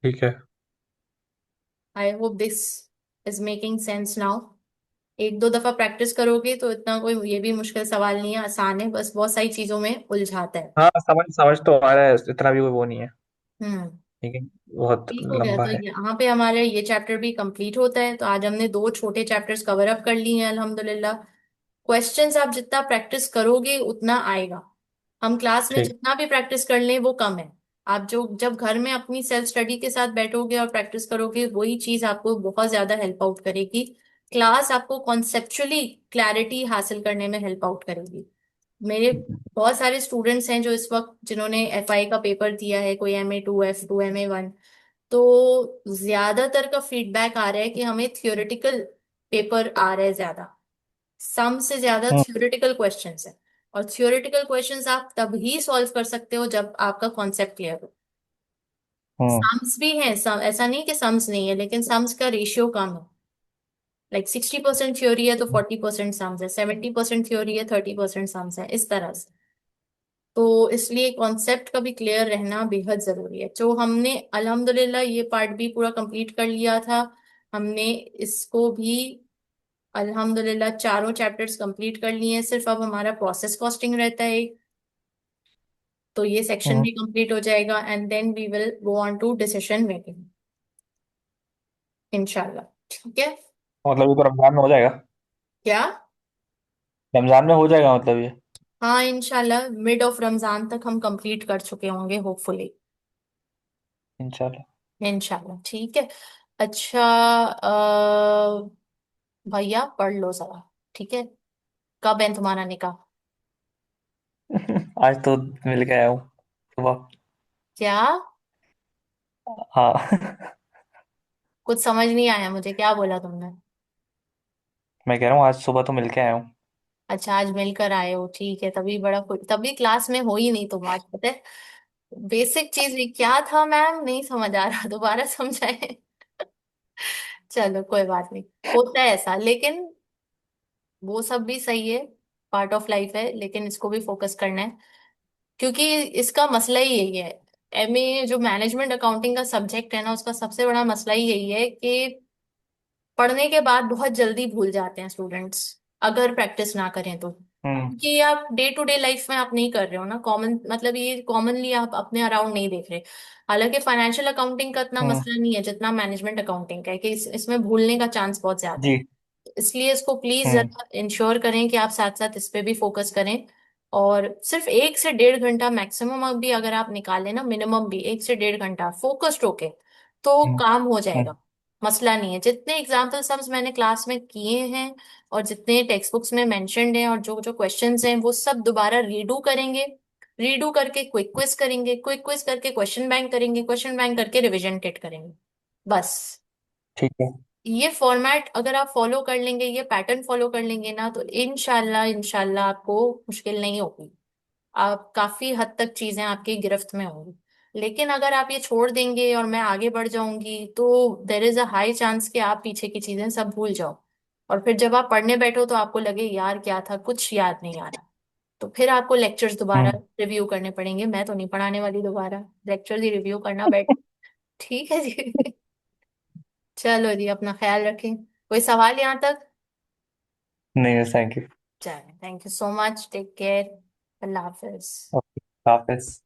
ठीक है। I hope this is making sense now. एक दो दफा प्रैक्टिस करोगे तो इतना कोई ये भी मुश्किल सवाल नहीं है, आसान है, बस बहुत सारी चीजों में उलझाता है। हाँ, समझ समझ तो आ रहा है, इतना भी कोई वो नहीं है, हम्म। लेकिन बहुत ठीक हो गया। लंबा तो है। यहाँ पे हमारे ये चैप्टर भी कंप्लीट होता है। तो आज हमने दो छोटे चैप्टर्स कवर अप कर लिए हैं अल्हम्दुलिल्लाह। क्वेश्चंस आप जितना प्रैक्टिस करोगे उतना आएगा। हम क्लास में ठीक। जितना भी प्रैक्टिस कर लें वो कम है। आप जो जब घर में अपनी सेल्फ स्टडी के साथ बैठोगे और प्रैक्टिस करोगे वही चीज आपको बहुत ज्यादा हेल्प आउट करेगी। क्लास आपको कॉन्सेप्चुअली क्लैरिटी हासिल करने में हेल्प आउट करेगी। मेरे बहुत सारे स्टूडेंट्स हैं जो इस वक्त जिन्होंने एफआई का पेपर दिया है, कोई MA2, F2, MA1। तो ज्यादातर का फीडबैक आ रहा है कि हमें थियोरेटिकल पेपर आ रहा है ज्यादा, सम से ज्यादा हम्म। थियोरेटिकल क्वेश्चंस है। और थियोरेटिकल क्वेश्चंस आप तभी सॉल्व कर सकते हो जब आपका कॉन्सेप्ट क्लियर हो। हम्म। सम्स भी हैं, सम ऐसा नहीं कि सम्स नहीं है, लेकिन सम्स का रेशियो कम है। लाइक 60% थ्योरी है तो 40% सम्स है, 70% थ्योरी है 30% सम्स है, इस तरह से। तो इसलिए कॉन्सेप्ट का भी क्लियर रहना बेहद जरूरी है। जो हमने अल्हम्दुलिल्लाह ये पार्ट भी पूरा कंप्लीट कर लिया था। हमने इसको भी अल्हम्दुलिल्लाह चारों चैप्टर्स कंप्लीट कर लिए हैं। सिर्फ अब हमारा प्रोसेस कॉस्टिंग रहता है। तो ये सेक्शन हम्म। भी कंप्लीट हो जाएगा and then we will go on to decision making इंशाल्लाह। ठीक है। मतलब ये तो रमजान में हो जाएगा? क्या? रमजान में हो जाएगा मतलब ये? हाँ, इंशाल्लाह मिड ऑफ रमजान तक हम कंप्लीट कर चुके होंगे होपफुली। इंशाल्लाह। इंशाल्लाह। ठीक है। अच्छा, भैया पढ़ लो जरा। ठीक है। कब है तुम्हारा निकाह? आज तो मिल के आया हूँ सुबह। क्या? हाँ। कुछ समझ नहीं आया मुझे, क्या बोला तुमने? मैं कह रहा हूँ आज सुबह तो मिल के आया हूँ। अच्छा, आज मिलकर आए हो, ठीक है। तभी बड़ा तभी क्लास में हो ही नहीं तुम आज, पता है। बेसिक चीज ये क्या था मैम, नहीं समझ आ रहा, दोबारा समझाए। चलो कोई बात नहीं, होता है ऐसा, लेकिन वो सब भी सही है, पार्ट ऑफ लाइफ है, लेकिन इसको भी फोकस करना है। क्योंकि इसका मसला ही यही है। MA जो मैनेजमेंट अकाउंटिंग का सब्जेक्ट है ना, उसका सबसे बड़ा मसला ही यही है कि पढ़ने के बाद बहुत जल्दी भूल जाते हैं स्टूडेंट्स, अगर प्रैक्टिस ना करें तो। हम्म। क्योंकि आप डे टू डे लाइफ में आप नहीं कर रहे हो ना, कॉमन मतलब ये कॉमनली आप अपने अराउंड नहीं देख रहे। हालांकि फाइनेंशियल अकाउंटिंग का इतना हम्म। मसला नहीं है जितना मैनेजमेंट अकाउंटिंग का है, कि इसमें भूलने का चांस बहुत ज्यादा है। जी। इसलिए इसको प्लीज हम्म। जरा इंश्योर करें कि आप साथ साथ इस पे भी फोकस करें। और सिर्फ 1 से 1.5 घंटा मैक्सिमम अभी अगर आप निकालें ना, मिनिमम भी 1 से 1.5 घंटा फोकस्ड होके, तो हम्म। काम हो हम्म। जाएगा। मसला नहीं है। जितने एग्जाम्पल सम्स मैंने क्लास में किए हैं और जितने टेक्स्ट बुक्स में मेंशन्ड हैं और जो जो क्वेश्चंस हैं वो सब दोबारा रीडू करेंगे। रीडू करके क्विक क्विज करेंगे, क्विक क्विज करके क्वेश्चन बैंक करेंगे, क्वेश्चन बैंक करके रिविजन टेट करेंगे। बस। ठीक है। ये फॉर्मेट अगर आप फॉलो कर लेंगे, ये पैटर्न फॉलो कर लेंगे ना, तो इनशाला इनशाला आपको मुश्किल नहीं होगी। आप काफी हद तक चीजें आपकी गिरफ्त में होंगी। लेकिन अगर आप ये छोड़ देंगे और मैं आगे बढ़ जाऊंगी तो there is a high chance कि आप पीछे की चीजें सब भूल जाओ। और फिर जब आप पढ़ने बैठो तो आपको लगे यार क्या था, कुछ याद नहीं आ रहा, तो फिर आपको लेक्चर्स दोबारा हम्म। रिव्यू करने पड़ेंगे। मैं तो नहीं पढ़ाने वाली दोबारा, लेक्चर्स ही रिव्यू करना बैठ। ठीक है जी। चलो जी, अपना ख्याल रखें। कोई सवाल यहाँ तक? नहीं, नहीं, थैंक यू। चलो, thank you so much, take care, अल्लाह हाफिज। ओके, हाफिज।